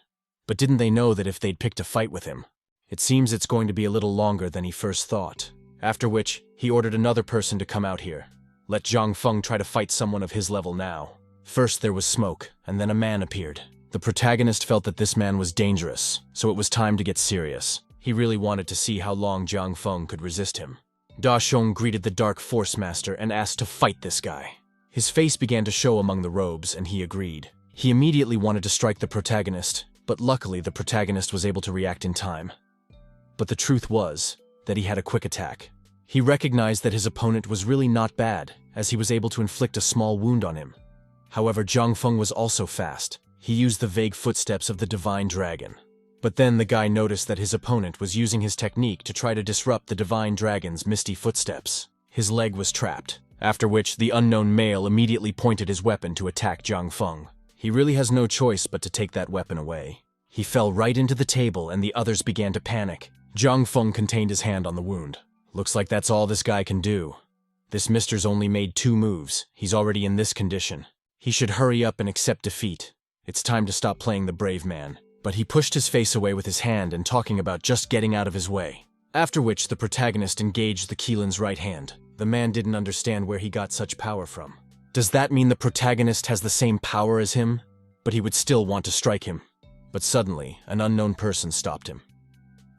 But didn't they know that if they'd picked a fight with him? It seems it's going to be a little longer than he first thought. After which, he ordered another person to come out here. Let Jiang Feng try to fight someone of his level now. First there was smoke, and then a man appeared. The protagonist felt that this man was dangerous, so it was time to get serious. He really wanted to see how long Jiang Feng could resist him. Da Xiong greeted the Dark Force Master and asked to fight this guy. His face began to show among the robes, and he agreed. He immediately wanted to strike the protagonist, but luckily the protagonist was able to react in time. But the truth was that he had a quick attack. He recognized that his opponent was really not bad, as he was able to inflict a small wound on him. However, Jiang Feng was also fast. He used the vague footsteps of the Divine Dragon. But then the guy noticed that his opponent was using his technique to try to disrupt the Divine Dragon's misty footsteps. His leg was trapped, after which the unknown male immediately pointed his weapon to attack Jiang Feng. He really has no choice but to take that weapon away. He fell right into the table and the others began to panic. Jiang Feng contained his hand on the wound. Looks like that's all this guy can do. This mister's only made 2 moves. He's already in this condition. He should hurry up and accept defeat. It's time to stop playing the brave man. But he pushed his face away with his hand and talking about just getting out of his way. After which, the protagonist engaged the Keelan's right hand. The man didn't understand where he got such power from. Does that mean the protagonist has the same power as him? But he would still want to strike him. But suddenly, an unknown person stopped him.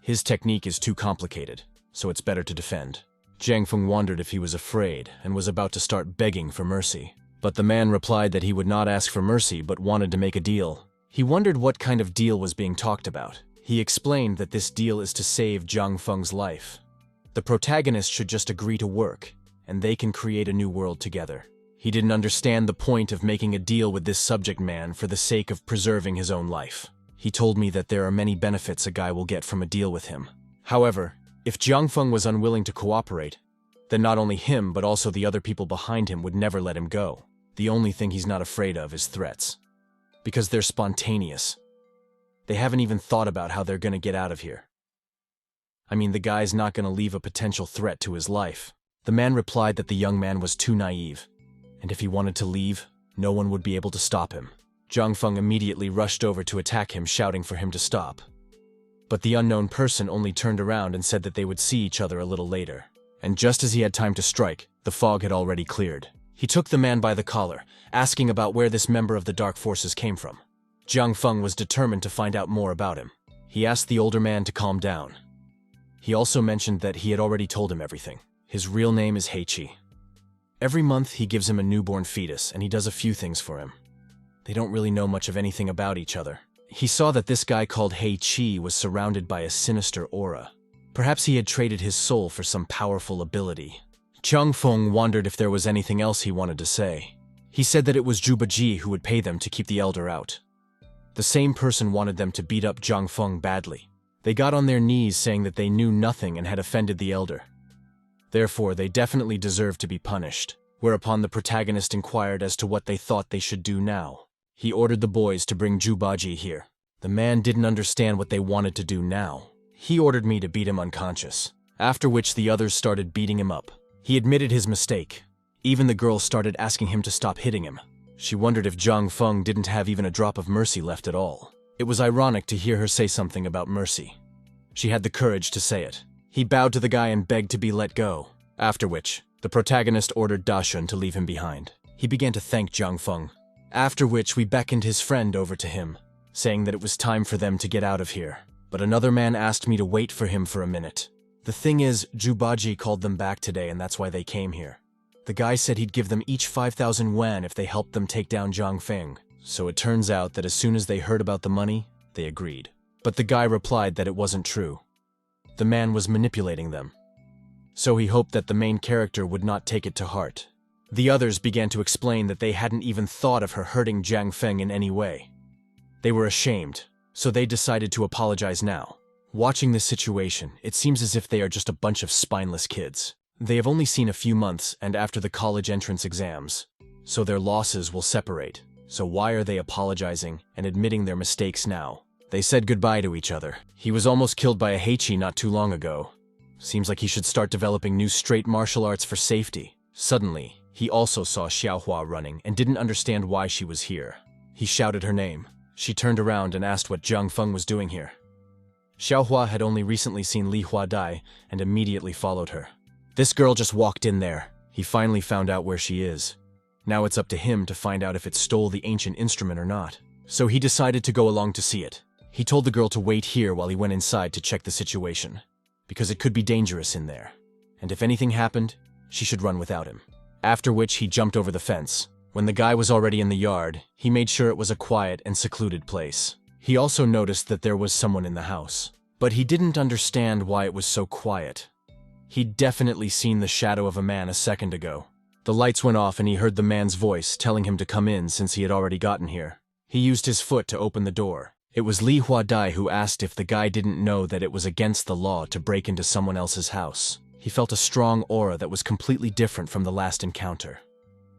His technique is too complicated, so it's better to defend. Jiang Feng wondered if he was afraid and was about to start begging for mercy. But the man replied that he would not ask for mercy but wanted to make a deal. He wondered what kind of deal was being talked about. He explained that this deal is to save Jiang Feng's life. The protagonist should just agree to work, and they can create a new world together. He didn't understand the point of making a deal with this subject man for the sake of preserving his own life. He told me that there are many benefits a guy will get from a deal with him. However, if Jiang Feng was unwilling to cooperate, then not only him but also the other people behind him would never let him go. The only thing he's not afraid of is threats. Because they're spontaneous. They haven't even thought about how they're gonna get out of here. I mean, the guy's not gonna leave a potential threat to his life. The man replied that the young man was too naive, and if he wanted to leave, no one would be able to stop him. Jiang Feng immediately rushed over to attack him, shouting for him to stop. But the unknown person only turned around and said that they would see each other a little later. And just as he had time to strike, the fog had already cleared. He took the man by the collar, asking about where this member of the Dark Forces came from. Jiang Feng was determined to find out more about him. He asked the older man to calm down. He also mentioned that he had already told him everything. His real name is Heichi. Every month he gives him a newborn fetus and he does a few things for him. They don't really know much of anything about each other. He saw that this guy called Heichi was surrounded by a sinister aura. Perhaps he had traded his soul for some powerful ability. Jiang Feng wondered if there was anything else he wanted to say. He said that it was Jubaji who would pay them to keep the elder out. The same person wanted them to beat up Jiang Feng badly. They got on their knees saying that they knew nothing and had offended the elder. Therefore, they definitely deserved to be punished. Whereupon the protagonist inquired as to what they thought they should do now. He ordered the boys to bring Jubaji here. The man didn't understand what they wanted to do now. He ordered me to beat him unconscious, after which the others started beating him up. He admitted his mistake. Even the girl started asking him to stop hitting him. She wondered if Jiang Feng didn't have even a drop of mercy left at all. It was ironic to hear her say something about mercy. She had the courage to say it. He bowed to the guy and begged to be let go, after which, the protagonist ordered Dashun to leave him behind. He began to thank Jiang Feng, After which we beckoned his friend over to him, saying that it was time for them to get out of here. But another man asked me to wait for him for a minute. The thing is, Jubaji called them back today and that's why they came here. The guy said he'd give them each 5,000 yuan if they helped them take down Jiang Feng. So it turns out that as soon as they heard about the money, they agreed. But the guy replied that it wasn't true. The man was manipulating them. So he hoped that the main character would not take it to heart. The others began to explain that they hadn't even thought of her hurting Jiang Feng in any way. They were ashamed, so they decided to apologize now. Watching this situation, it seems as if they are just a bunch of spineless kids. They have only seen a few months and after the college entrance exams, so their losses will separate. So why are they apologizing and admitting their mistakes now? They said goodbye to each other. He was almost killed by a Heichi not too long ago. Seems like he should start developing new straight martial arts for safety. Suddenly, he also saw Xiaohua running and didn't understand why she was here. He shouted her name. She turned around and asked what Jiang Feng was doing here. Xiaohua had only recently seen Li Huadai and immediately followed her. This girl just walked in there. He finally found out where she is. Now it's up to him to find out if it stole the ancient instrument or not. So he decided to go along to see it. He told the girl to wait here while he went inside to check the situation, because it could be dangerous in there. And if anything happened, she should run without him. After which he jumped over the fence. When the guy was already in the yard, he made sure it was a quiet and secluded place. He also noticed that there was someone in the house, but he didn't understand why it was so quiet. He'd definitely seen the shadow of a man a second ago. The lights went off and he heard the man's voice telling him to come in since he had already gotten here. He used his foot to open the door. It was Li Huadai who asked if the guy didn't know that it was against the law to break into someone else's house. He felt a strong aura that was completely different from the last encounter.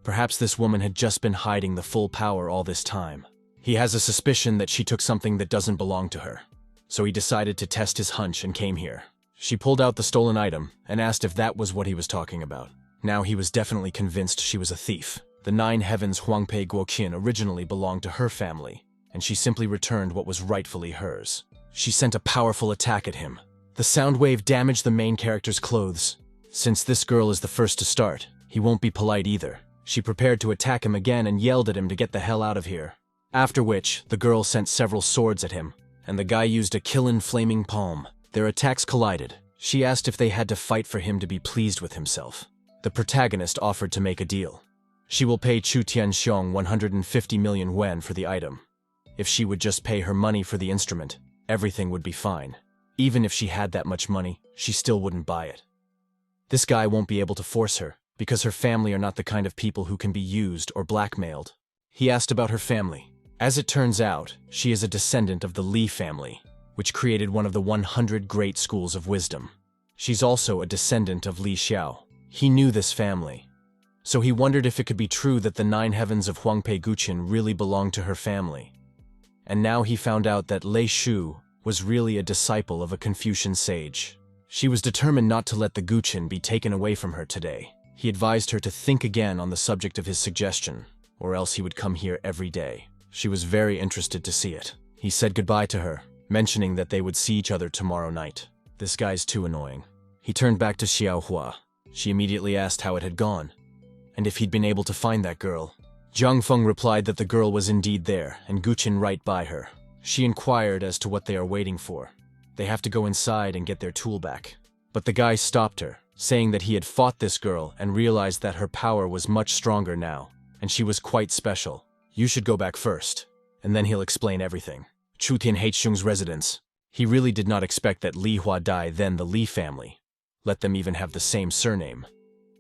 Perhaps this woman had just been hiding the full power all this time. He has a suspicion that she took something that doesn't belong to her. So he decided to test his hunch and came here. She pulled out the stolen item and asked if that was what he was talking about. Now he was definitely convinced she was a thief. The 9 Heavens Huangpei Guoqian originally belonged to her family, and she simply returned what was rightfully hers. She sent a powerful attack at him. The sound wave damaged the main character's clothes. Since this girl is the first to start, he won't be polite either. She prepared to attack him again and yelled at him to get the hell out of here. After which, the girl sent several swords at him, and the guy used a Kilin flaming palm. Their attacks collided. She asked if they had to fight for him to be pleased with himself. The protagonist offered to make a deal. She will pay Chu Tianxiong 150 million yuan for the item. If she would just pay her money for the instrument, everything would be fine. Even if she had that much money, she still wouldn't buy it. This guy won't be able to force her, because her family are not the kind of people who can be used or blackmailed. He asked about her family. As it turns out, she is a descendant of the Li family, which created one of the 100 great schools of wisdom. She's also a descendant of Li Xiao. He knew this family, so he wondered if it could be true that the 9 Heavens of Huangpei Guqian really belonged to her family. And now he found out that Lei Shu was really a disciple of a Confucian sage. She was determined not to let the Guqian be taken away from her today. He advised her to think again on the subject of his suggestion, or else he would come here every day. She was very interested to see it. He said goodbye to her, mentioning that they would see each other tomorrow night. This guy's too annoying. He turned back to Xiaohua. She immediately asked how it had gone, and if he'd been able to find that girl. Jiang Feng replied that the girl was indeed there, and Guqian right by her. She inquired as to what they are waiting for. They have to go inside and get their tool back. But the guy stopped her, saying that he had fought this girl and realized that her power was much stronger now, and she was quite special. You should go back first, and then he'll explain everything. Chu Tianhaichung's residence. He really did not expect that Li Huadai, then the Li family, let them even have the same surname.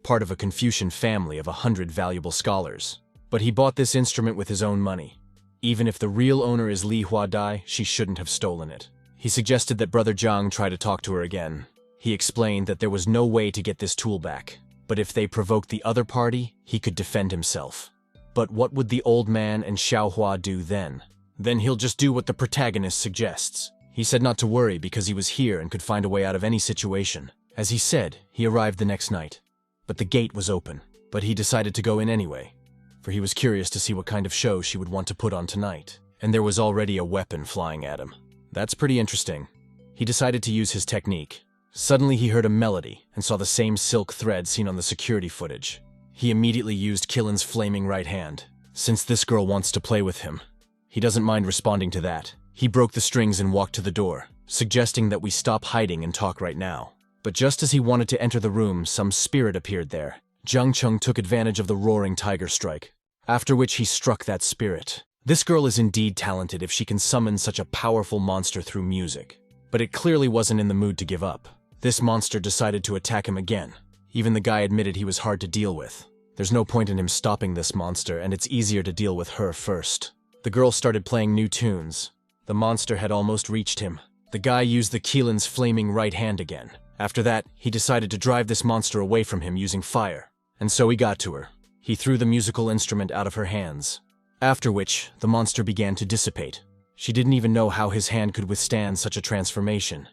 Part of a Confucian family of 100 valuable scholars. But he bought this instrument with his own money. Even if the real owner is Li Huadai, she shouldn't have stolen it. He suggested that Brother Jiang try to talk to her again. He explained that there was no way to get this tool back, but if they provoked the other party, he could defend himself. But what would the old man and Xiaohua do then? Then he'll just do what the protagonist suggests. He said not to worry because he was here and could find a way out of any situation. As he said, he arrived the next night. But the gate was open, but he decided to go in anyway, for he was curious to see what kind of show she would want to put on tonight. And there was already a weapon flying at him. That's pretty interesting. He decided to use his technique. Suddenly he heard a melody and saw the same silk thread seen on the security footage. He immediately used Killen's flaming right hand. Since this girl wants to play with him, he doesn't mind responding to that. He broke the strings and walked to the door, suggesting that we stop hiding and talk right now. But just as he wanted to enter the room, some spirit appeared there. Jiang Feng took advantage of the roaring tiger strike, after which he struck that spirit. This girl is indeed talented if she can summon such a powerful monster through music. But it clearly wasn't in the mood to give up. This monster decided to attack him again. Even the guy admitted he was hard to deal with. There's no point in him stopping this monster, and it's easier to deal with her first. The girl started playing new tunes. The monster had almost reached him. The guy used the Keelan's flaming right hand again. After that, he decided to drive this monster away from him using fire. And so he got to her. He threw the musical instrument out of her hands. After which, the monster began to dissipate. She didn't even know how his hand could withstand such a transformation.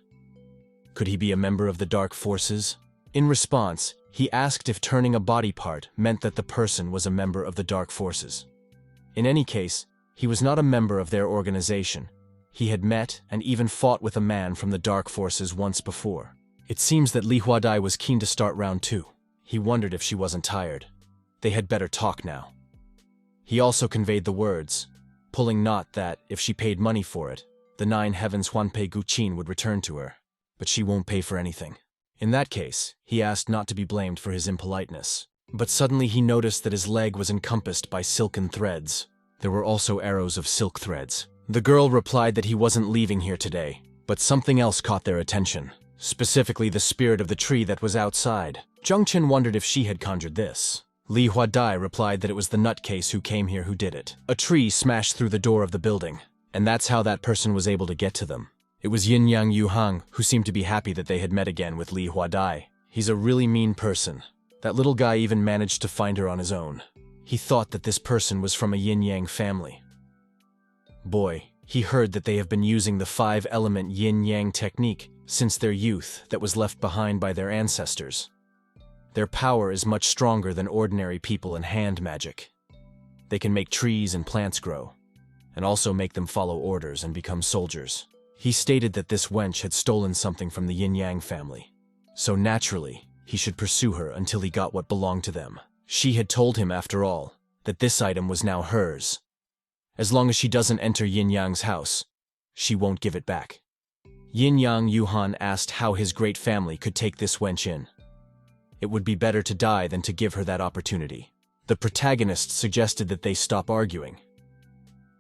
Could he be a member of the dark forces? In response, he asked if turning a body part meant that the person was a member of the dark forces. In any case, he was not a member of their organization. He had met and even fought with a man from the dark forces once before. It seems that Li Huadai was keen to start round 2. He wondered if she wasn't tired. They had better talk now. He also conveyed the words, pulling not that, if she paid money for it, the 9 heavens Huanpei Guqin would return to her. But she won't pay for anything. In that case, he asked not to be blamed for his impoliteness. But suddenly he noticed that his leg was encompassed by silken threads. There were also arrows of silk threads. The girl replied that he wasn't leaving here today, but something else caught their attention. Specifically the spirit of the tree that was outside. Zheng Chen wondered if she had conjured this. Li Huadai replied that it was the nutcase who came here who did it. A tree smashed through the door of the building, and that's how that person was able to get to them. It was Yin Yang Yuhang who seemed to be happy that they had met again with Li Huadai. He's a really mean person. That little guy even managed to find her on his own. He thought that this person was from a yin-yang family. Boy, he heard that they have been using the 5-element yin-yang technique since their youth that was left behind by their ancestors. Their power is much stronger than ordinary people in hand magic. They can make trees and plants grow, and also make them follow orders and become soldiers. He stated that this wench had stolen something from the yin-yang family, so naturally, he should pursue her until he got what belonged to them. She had told him, after all, that this item was now hers. As long as she doesn't enter Yin-Yang's house, she won't give it back. Yin-Yang Yuhan asked how his great family could take this wench in. It would be better to die than to give her that opportunity. The protagonist suggested that they stop arguing.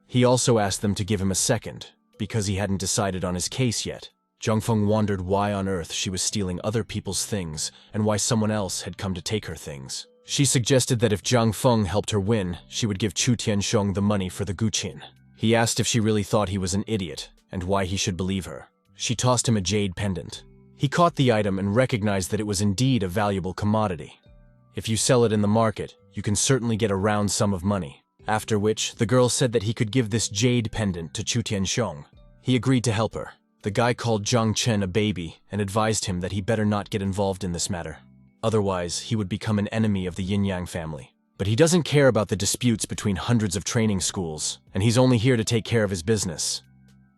He also asked them to give him a second, because he hadn't decided on his case yet. Jiang Feng wondered why on earth she was stealing other people's things and why someone else had come to take her things. She suggested that if Jiang Feng helped her win, she would give Chu Tiansheng the money for the Guqin. He asked if she really thought he was an idiot and why he should believe her. She tossed him a jade pendant. He caught the item and recognized that it was indeed a valuable commodity. If you sell it in the market, you can certainly get a round sum of money. After which, the girl said that he could give this jade pendant to Chu Tiansheng. He agreed to help her. The guy called Zhang Chen a baby and advised him that he better not get involved in this matter. Otherwise, he would become an enemy of the Yin-Yang family. But he doesn't care about the disputes between hundreds of training schools, and he's only here to take care of his business.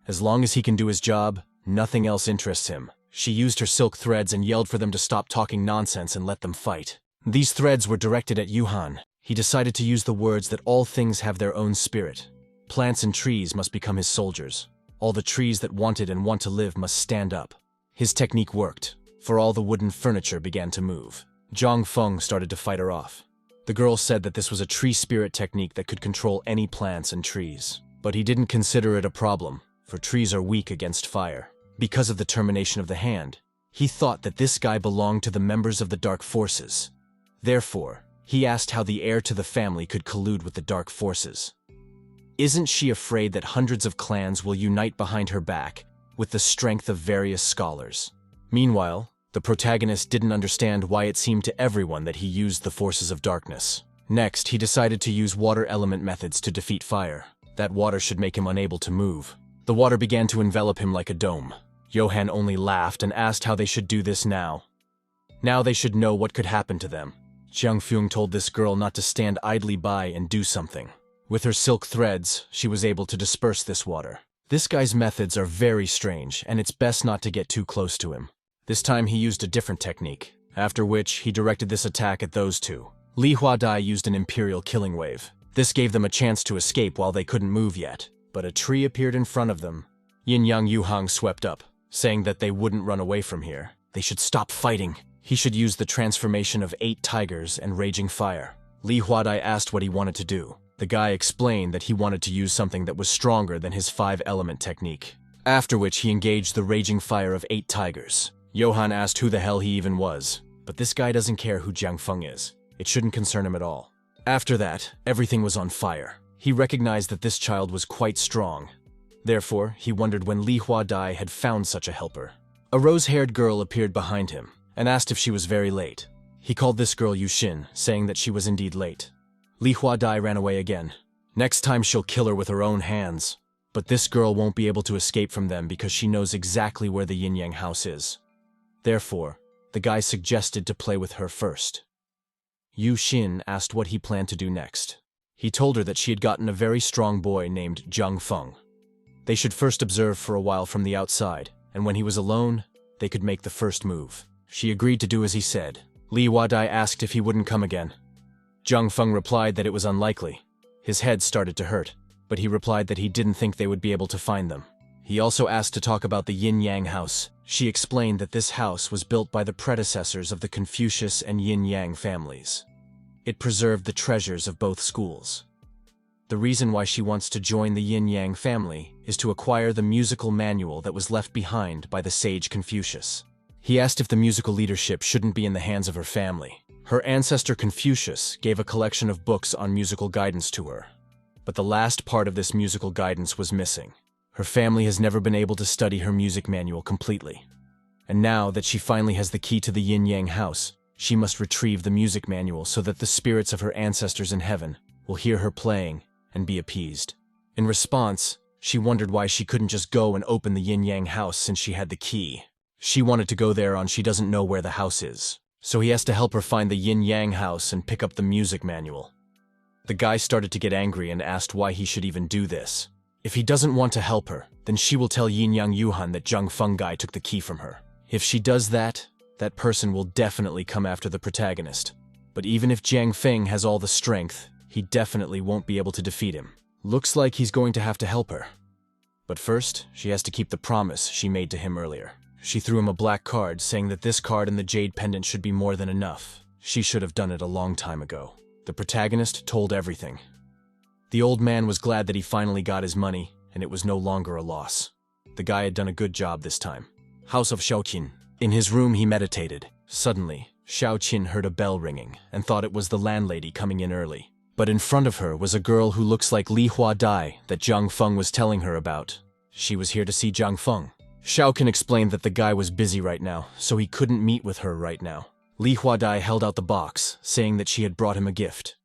As long as he can do his job, nothing else interests him. She used her silk threads and yelled for them to stop talking nonsense and let them fight. These threads were directed at Yuhan. He decided to use the words that all things have their own spirit. Plants and trees must become his soldiers. All the trees that wanted and want to live must stand up. His technique worked, for all the wooden furniture began to move. Jiang Feng started to fight her off. The girl said that this was a tree spirit technique that could control any plants and trees. But he didn't consider it a problem, for trees are weak against fire. Because of the termination of the hand, he thought that this guy belonged to the members of the dark forces. Therefore, he asked how the heir to the family could collude with the dark forces. Isn't she afraid that hundreds of clans will unite behind her back with the strength of various scholars? Meanwhile, the protagonist didn't understand why it seemed to everyone that he used the forces of darkness. Next, he decided to use water element methods to defeat fire. That water should make him unable to move. The water began to envelop him like a dome. Johann only laughed and asked how they should do this now. Now they should know what could happen to them. Jiang Feng told this girl not to stand idly by and do something. With her silk threads, she was able to disperse this water. This guy's methods are very strange, and it's best not to get too close to him. This time he used a different technique, after which he directed this attack at those two. Li Huadai used an imperial killing wave. This gave them a chance to escape while they couldn't move yet. But a tree appeared in front of them. Yin Yang Yuhang swept up, saying that they wouldn't run away from here. They should stop fighting. He should use the transformation of 8 tigers and raging fire. Li Huadai asked what he wanted to do. The guy explained that he wanted to use something that was stronger than his 5-element technique. After which he engaged the raging fire of 8 tigers. Johann asked who the hell he even was. But this guy doesn't care who Jiang Feng is. It shouldn't concern him at all. After that, everything was on fire. He recognized that this child was quite strong. Therefore, he wondered when Li Huadai had found such a helper. A rose-haired girl appeared behind him and asked if she was very late. He called this girl Yuxin, saying that she was indeed late. Li Huadai ran away again. Next time she'll kill her with her own hands. But this girl won't be able to escape from them because she knows exactly where the Yin Yang house is. Therefore, the guy suggested to play with her first. Yuxin asked what he planned to do next. He told her that she had gotten a very strong boy named Jiang Feng. They should first observe for a while from the outside, and when he was alone, they could make the first move. She agreed to do as he said. Li Huadai asked if he wouldn't come again. Jiang Feng replied that it was unlikely. His head started to hurt, but he replied that he didn't think they would be able to find them. He also asked to talk about the Yin Yang house. She explained that this house was built by the predecessors of the Confucius and Yin Yang families. It preserved the treasures of both schools. The reason why she wants to join the Yin Yang family is to acquire the musical manual that was left behind by the sage Confucius. He asked if the musical leadership shouldn't be in the hands of her family. Her ancestor Confucius gave a collection of books on musical guidance to her. But the last part of this musical guidance was missing. Her family has never been able to study her music manual completely. And now that she finally has the key to the Yin Yang house, she must retrieve the music manual so that the spirits of her ancestors in heaven will hear her playing and be appeased. In response, she wondered why she couldn't just go and open the Yin Yang house since she had the key. She wanted to go there on she doesn't know where the house is. So he has to help her find the Yin Yang house and pick up the music manual. The guy started to get angry and asked why he should even do this. If he doesn't want to help her, then she will tell Yin Yang Yuhan that Jiang Feng guy took the key from her. If she does that, that person will definitely come after the protagonist. But even if Jiang Feng has all the strength, he definitely won't be able to defeat him. Looks like he's going to have to help her. But first, she has to keep the promise she made to him earlier. She threw him a black card, saying that this card and the jade pendant should be more than enough. She should have done it a long time ago. The protagonist told everything. The old man was glad that he finally got his money, and it was no longer a loss. The guy had done a good job this time. House of Xiaoqin. In his room he meditated. Suddenly, Xiaoqin heard a bell ringing and thought it was the landlady coming in early. But in front of her was a girl who looks like Li Huadai that Jiang Feng was telling her about. She was here to see Jiang Feng. Xiaoqin explained that the guy was busy right now, so he couldn't meet with her right now. Li Huadai held out the box, saying that she had brought him a gift.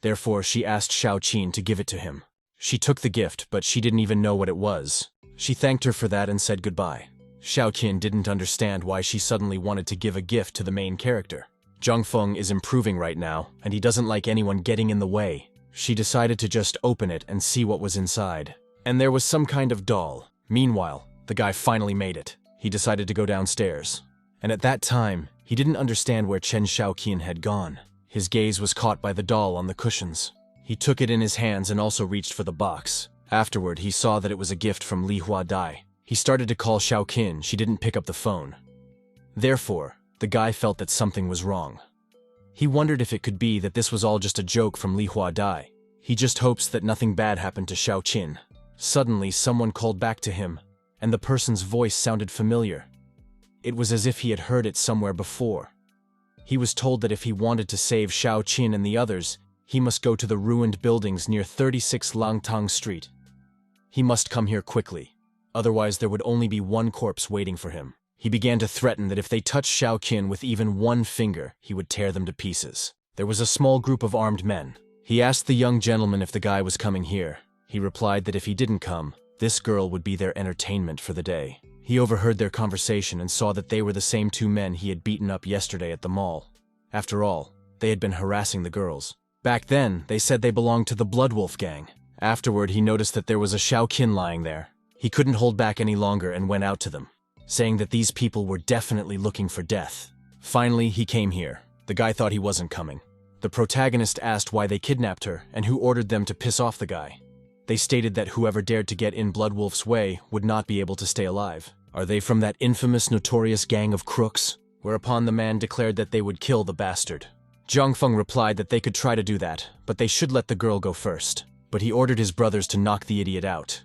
Therefore, she asked Xiaoqin to give it to him. She took the gift, but she didn't even know what it was. She thanked her for that and said goodbye. Xiaoqin didn't understand why she suddenly wanted to give a gift to the main character. Jiang Feng is improving right now, and he doesn't like anyone getting in the way. She decided to just open it and see what was inside. And there was some kind of doll. Meanwhile, the guy finally made it. He decided to go downstairs. And at that time, he didn't understand where Chen Xiaoqin had gone. His gaze was caught by the doll on the cushions. He took it in his hands and also reached for the box. Afterward, he saw that it was a gift from Li Huadai. He started to call Xiaoqin. She didn't pick up the phone. Therefore, the guy felt that something was wrong. He wondered if it could be that this was all just a joke from Li Huadai. He just hopes that nothing bad happened to Xiaoqin. Suddenly, someone called back to him, and the person's voice sounded familiar. It was as if he had heard it somewhere before. He was told that if he wanted to save Xiaoqin and the others, he must go to the ruined buildings near 36 Langtang Street. He must come here quickly, otherwise there would only be one corpse waiting for him. He began to threaten that if they touched Xiaoqin with even one finger, he would tear them to pieces. There was a small group of armed men. He asked the young gentleman if the guy was coming here. He replied that if he didn't come, this girl would be their entertainment for the day. He overheard their conversation and saw that they were the same 2 men he had beaten up yesterday at the mall. After all, they had been harassing the girls. Back then, they said they belonged to the Bloodwolf gang. Afterward, he noticed that there was a Xiaoqin lying there. He couldn't hold back any longer and went out to them, saying that these people were definitely looking for death. Finally, he came here. The guy thought he wasn't coming. The protagonist asked why they kidnapped her and who ordered them to piss off the guy. They stated that whoever dared to get in Bloodwolf's way would not be able to stay alive. Are they from that infamous, notorious gang of crooks? Whereupon the man declared that they would kill the bastard. Jiang Feng replied that they could try to do that, but they should let the girl go first. But he ordered his brothers to knock the idiot out.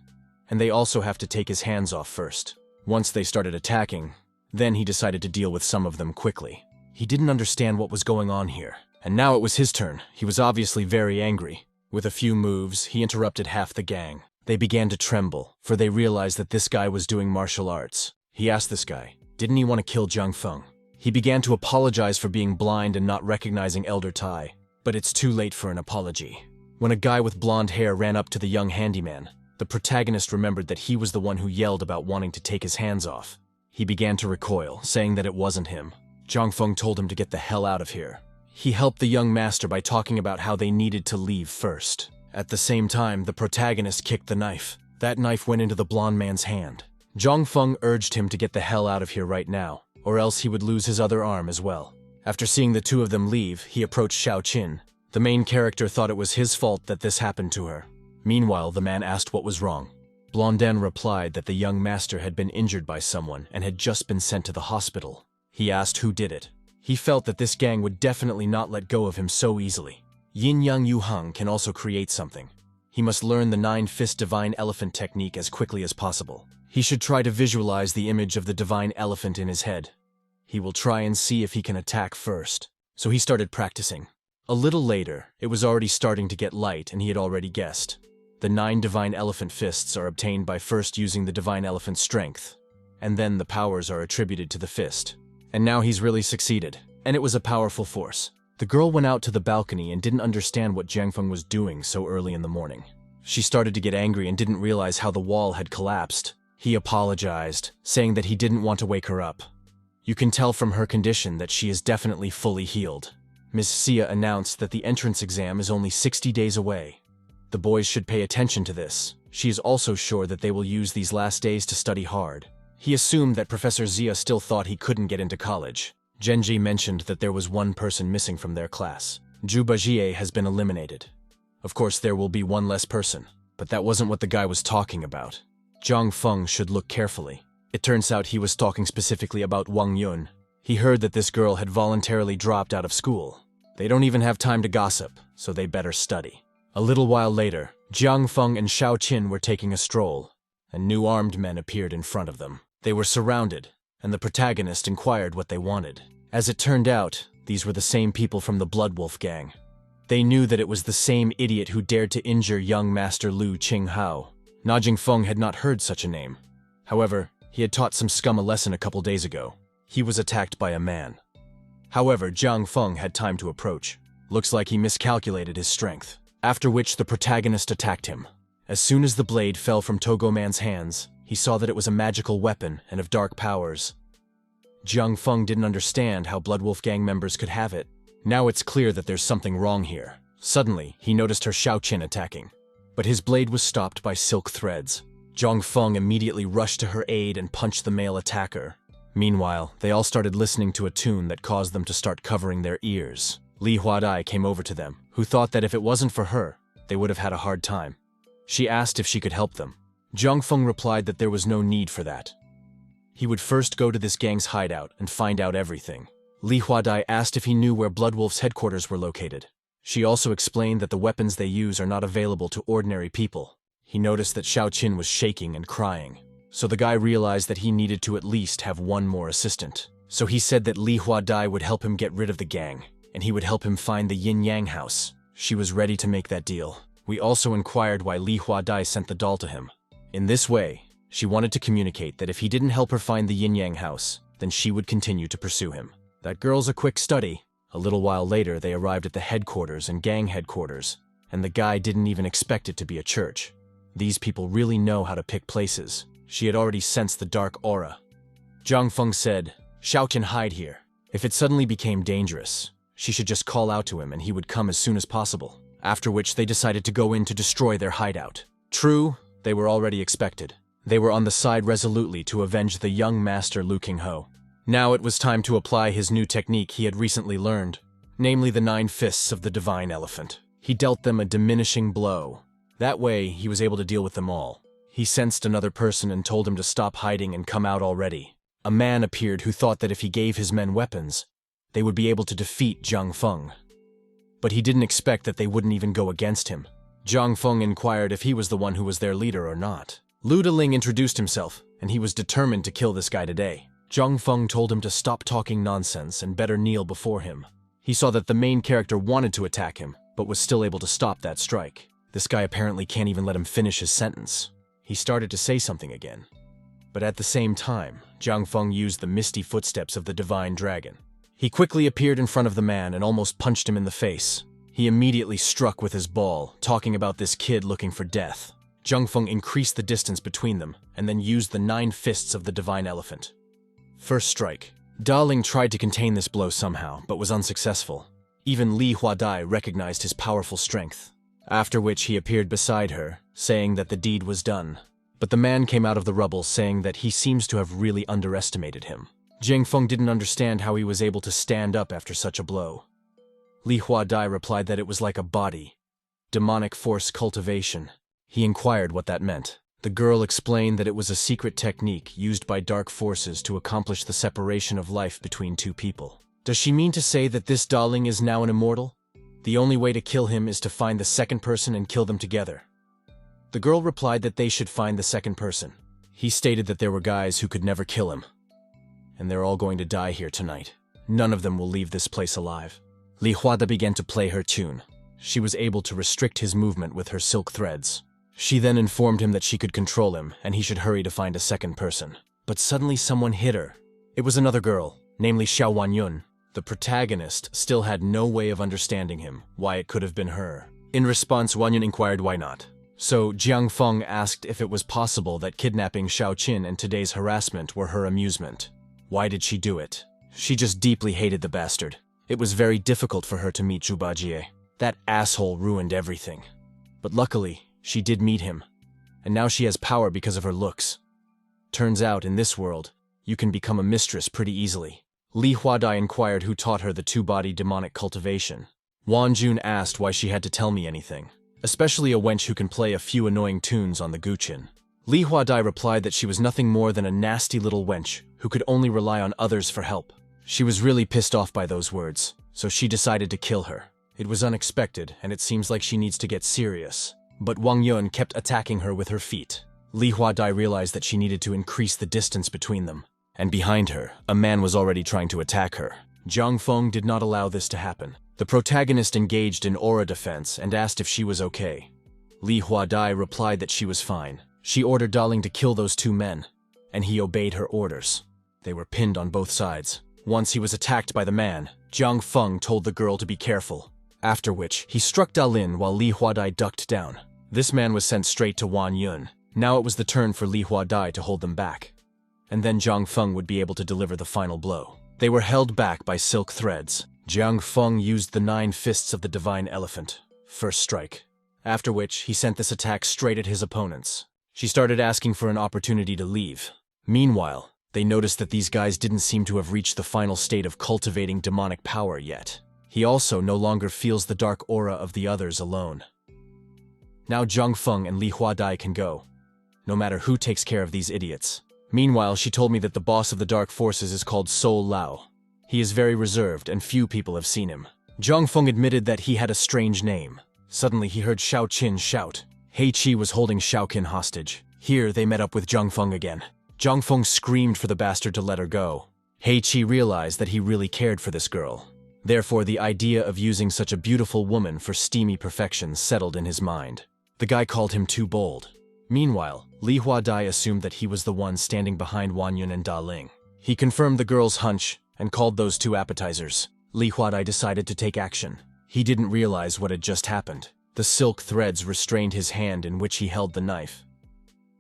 And they also have to take his hands off first. Once they started attacking, then he decided to deal with some of them quickly. He didn't understand what was going on here. And now it was his turn. He was obviously very angry. With a few moves, he interrupted half the gang. They began to tremble, for they realized that this guy was doing martial arts. He asked this guy, didn't he want to kill Jiang Feng? He began to apologize for being blind and not recognizing Elder Tai. But it's too late for an apology. When a guy with blonde hair ran up to the young handyman, the protagonist remembered that he was the one who yelled about wanting to take his hands off. He began to recoil, saying that it wasn't him. Jiang Feng told him to get the hell out of here. He helped the young master by talking about how they needed to leave first. At the same time, the protagonist kicked the knife. That knife went into the blonde man's hand. Jiang Feng urged him to get the hell out of here right now, or else he would lose his other arm as well. After seeing the two of them leave, he approached Xiaoqin. The main character thought it was his fault that this happened to her. Meanwhile, the man asked what was wrong. Blondin replied that the young master had been injured by someone and had just been sent to the hospital. He asked who did it. He felt that this gang would definitely not let go of him so easily. Yin-Yang Yu-Hung can also create something. He must learn the 9-fist divine elephant technique as quickly as possible. He should try to visualize the image of the divine elephant in his head. He will try and see if he can attack first. So he started practicing. A little later, it was already starting to get light and he had already guessed. The 9 divine elephant fists are obtained by first using the divine elephant strength, and then the powers are attributed to the fist. And now he's really succeeded, and it was a powerful force. The girl went out to the balcony and didn't understand what Jiang Feng was doing so early in the morning. She started to get angry and didn't realize how the wall had collapsed. He apologized, saying that he didn't want to wake her up. You can tell from her condition that she is definitely fully healed. Miss Sia announced that the entrance exam is only 60 days away. The boys should pay attention to this. She is also sure that they will use these last days to study hard. He assumed that Professor Zia still thought he couldn't get into college. Genji mentioned that there was one person missing from their class. Zhu Bajie has been eliminated. Of course, there will be one less person, but that wasn't what the guy was talking about. Jiang Feng should look carefully. It turns out he was talking specifically about Wang Yun. He heard that this girl had voluntarily dropped out of school. They don't even have time to gossip, so they better study. A little while later, Jiang Feng and Xiaoqin were taking a stroll, and new armed men appeared in front of them. They were surrounded, and the protagonist inquired what they wanted. As it turned out, these were the same people from the Bloodwolf gang. They knew that it was the same idiot who dared to injure young Master Lu Qinghao. Na Jingfeng had not heard such a name. However, he had taught some scum a lesson a couple days ago. He was attacked by a man. However, Jiang Feng had time to approach. Looks like he miscalculated his strength. After which the protagonist attacked him. As soon as the blade fell from Togo Man's hands, he saw that it was a magical weapon and of dark powers. Jiang Feng didn't understand how Bloodwolf gang members could have it. Now it's clear that there's something wrong here. Suddenly, he noticed her Xiaoqin attacking. But his blade was stopped by silk threads. Jiang Feng immediately rushed to her aid and punched the male attacker. Meanwhile, they all started listening to a tune that caused them to start covering their ears. Li Huadai came over to them, who thought that if it wasn't for her, they would have had a hard time. She asked if she could help them. Jiang Feng replied that there was no need for that. He would first go to this gang's hideout and find out everything. Li Huadai asked if he knew where Bloodwolf's headquarters were located. She also explained that the weapons they use are not available to ordinary people. He noticed that Xiaoqin was shaking and crying. So the guy realized that he needed to at least have one more assistant. So he said that Li Huadai would help him get rid of the gang, and he would help him find the Yin-Yang house. She was ready to make that deal. We also inquired why Li Huadai sent the doll to him. In this way, she wanted to communicate that if he didn't help her find the Yin-Yang house, then she would continue to pursue him. That girl's a quick study. A little while later, they arrived at the headquarters and gang headquarters, and the guy didn't even expect it to be a church. These people really know how to pick places. She had already sensed the dark aura. Jiang Feng said, "Xiaoqin, hide here. If it suddenly became dangerous, she should just call out to him and he would come as soon as possible." After which they decided to go in to destroy their hideout. True, they were already expected. They were on the side resolutely to avenge the young master Lu Qingho. Now it was time to apply his new technique he had recently learned. namely the 9 fists of the divine elephant. He dealt them a diminishing blow. That way, he was able to deal with them all. He sensed another person and told him to stop hiding and come out already. A man appeared who thought that if he gave his men weapons, they would be able to defeat Jiang Feng. But he didn't expect that they wouldn't even go against him. Jiang Feng inquired if he was the one who was their leader or not. Lu Deling introduced himself, and he was determined to kill this guy today. Jiang Feng told him to stop talking nonsense and better kneel before him. He saw that the main character wanted to attack him, but was still able to stop that strike. This guy apparently can't even let him finish his sentence. He started to say something again. But at the same time, Jiang Feng used the misty footsteps of the divine dragon. He quickly appeared in front of the man and almost punched him in the face. He immediately struck with his ball, talking about this kid looking for death. Jiang Feng increased the distance between them and then used the 9 fists of the divine elephant. First strike. Da Ling tried to contain this blow somehow, but was unsuccessful. Even Li Huadai recognized his powerful strength, after which he appeared beside her, saying that the deed was done. But the man came out of the rubble saying that he seems to have really underestimated him. Jiang Feng didn't understand how he was able to stand up after such a blow. Li Huadai replied that it was like a body, demonic force cultivation. He inquired what that meant. The girl explained that it was a secret technique used by dark forces to accomplish the separation of life between two people. Does she mean to say that this Da Ling is now an immortal? The only way to kill him is to find the second person and kill them together. The girl replied that they should find the second person. He stated that there were guys who could never kill him, and they're all going to die here tonight. None of them will leave this place alive. Li Huada began to play her tune. She was able to restrict his movement with her silk threads. She then informed him that she could control him and he should hurry to find a second person. But suddenly someone hit her. It was another girl, namely Xiao Wanyun. The protagonist still had no way of understanding him, why it could have been her. In response, Wanyun inquired why not. So Jiang Feng asked if it was possible that kidnapping Xiao Qin and today's harassment were her amusement. Why did she do it? She just deeply hated the bastard. It was very difficult for her to meet Zhu Bajie. That asshole ruined everything. But luckily, she did meet him, and now she has power because of her looks. Turns out, in this world, you can become a mistress pretty easily. Li Huadai inquired who taught her the two-body demonic cultivation. Wan Jun asked why she had to tell me anything, especially a wench who can play a few annoying tunes on the guqin. Li Huadai replied that she was nothing more than a nasty little wench who could only rely on others for help. She was really pissed off by those words, so she decided to kill her. It was unexpected, and it seems like she needs to get serious. But Wang Yun kept attacking her with her feet. Li Huadai realized that she needed to increase the distance between them. And behind her, a man was already trying to attack her. Jiang Feng did not allow this to happen. The protagonist engaged in aura defense and asked if she was okay. Li Huadai replied that she was fine. She ordered Da Ling to kill those two men, and he obeyed her orders. They were pinned on both sides. Once he was attacked by the man, Jiang Feng told the girl to be careful. After which, he struck Da Lin while Li Huadai ducked down. This man was sent straight to Wan Yun. Now it was the turn for Li Huadai to hold them back. And then Jiang Feng would be able to deliver the final blow. They were held back by silk threads. Jiang Feng used the 9 fists of the divine elephant. First strike. After which, he sent this attack straight at his opponents. She started asking for an opportunity to leave. Meanwhile, they noticed that these guys didn't seem to have reached the final state of cultivating demonic power yet. He also no longer feels the dark aura of the others alone. Now Jiang Feng and Li Huadai can go, no matter who takes care of these idiots. Meanwhile, she told me that the boss of the dark forces is called Sol Lao. He is very reserved and few people have seen him. Jiang Feng admitted that he had a strange name. Suddenly he heard Xiao Qin shout. Hei Qi was holding Xiao Qin hostage. Here they met up with Jiang Feng again. Jiang Feng screamed for the bastard to let her go. Hei Qi realized that he really cared for this girl. Therefore, the idea of using such a beautiful woman for steamy perfection settled in his mind. The guy called him too bold. Meanwhile, Li Huadai assumed that he was the one standing behind Wan Yun and Da Ling. He confirmed the girl's hunch and called those two appetizers. Li Huadai decided to take action. He didn't realize what had just happened. The silk threads restrained his hand in which he held the knife.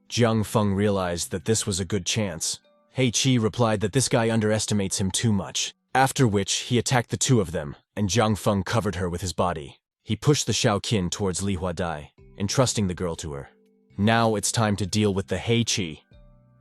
Jiang Feng realized that this was a good chance. Hei Qi replied that this guy underestimates him too much. After which, he attacked the two of them, and Jiang Feng covered her with his body. He pushed the Xiao Qin towards Li Huadai, entrusting the girl to her. Now it's time to deal with the Hei Qi.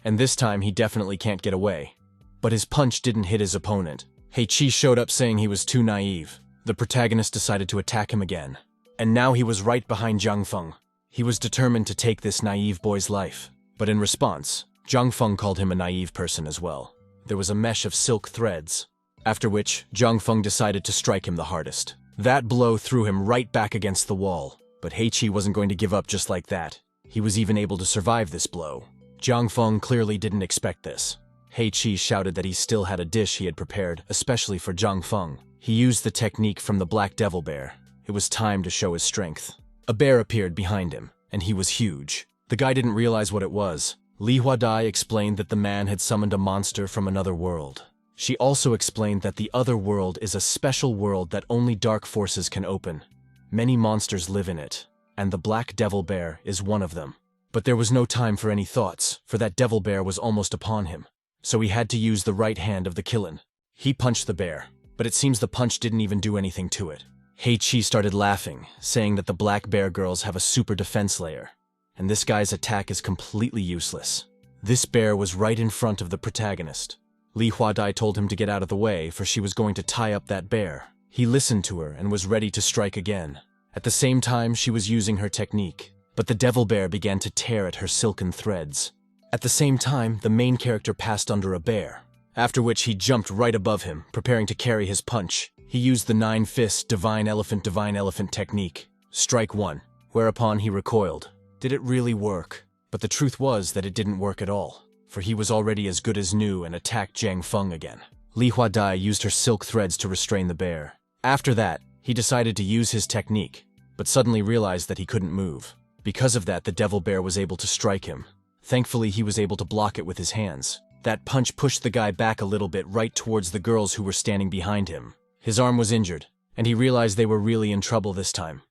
And this time he definitely can't get away. But his punch didn't hit his opponent. Hei Qi showed up saying he was too naive. the protagonist decided to attack him again. And now he was right behind Jiang Feng. He was determined to take this naive boy's life. But in response, Jiang Feng called him a naive person as well. There was a mesh of silk threads. After which, Jiang Feng decided to strike him the hardest. That blow threw him right back against the wall. But Heiqi wasn't going to give up just like that. He was even able to survive this blow. Jiang Feng clearly didn't expect this. Heiqi shouted that he still had a dish he had prepared, especially for Jiang Feng. He used the technique from the Black Devil Bear. It was time to show his strength. A bear appeared behind him, and he was huge. The guy didn't realize what it was. Li Huadai explained that the man had summoned a monster from another world. She also explained that the other world is a special world that only dark forces can open. Many monsters live in it, and the Black Devil Bear is one of them. But there was no time for any thoughts, for that devil bear was almost upon him. So he had to use the right hand of the Kilin. He punched the bear, but it seems the punch didn't even do anything to it. Heiqi started laughing, saying that the Black Bear girls have a super defense layer, and this guy's attack is completely useless. This bear was right in front of the protagonist. Li Huadai told him to get out of the way, for she was going to tie up that bear. He listened to her and was ready to strike again. At the same time, she was using her technique, but the devil bear began to tear at her silken threads. At the same time, the main character passed under a bear, after which he jumped right above him, preparing to carry his punch. He used the 9-fist divine elephant technique. Strike one, whereupon he recoiled. Did it really work? But the truth was that it didn't work at all, for he was already as good as new and attacked Jiang Feng again. Li Huadai used her silk threads to restrain the bear. After that, he decided to use his technique, but suddenly realized that he couldn't move. Because of that, the devil bear was able to strike him. Thankfully, he was able to block it with his hands. That punch pushed the guy back a little bit right towards the girls who were standing behind him. His arm was injured, and he realized they were really in trouble this time.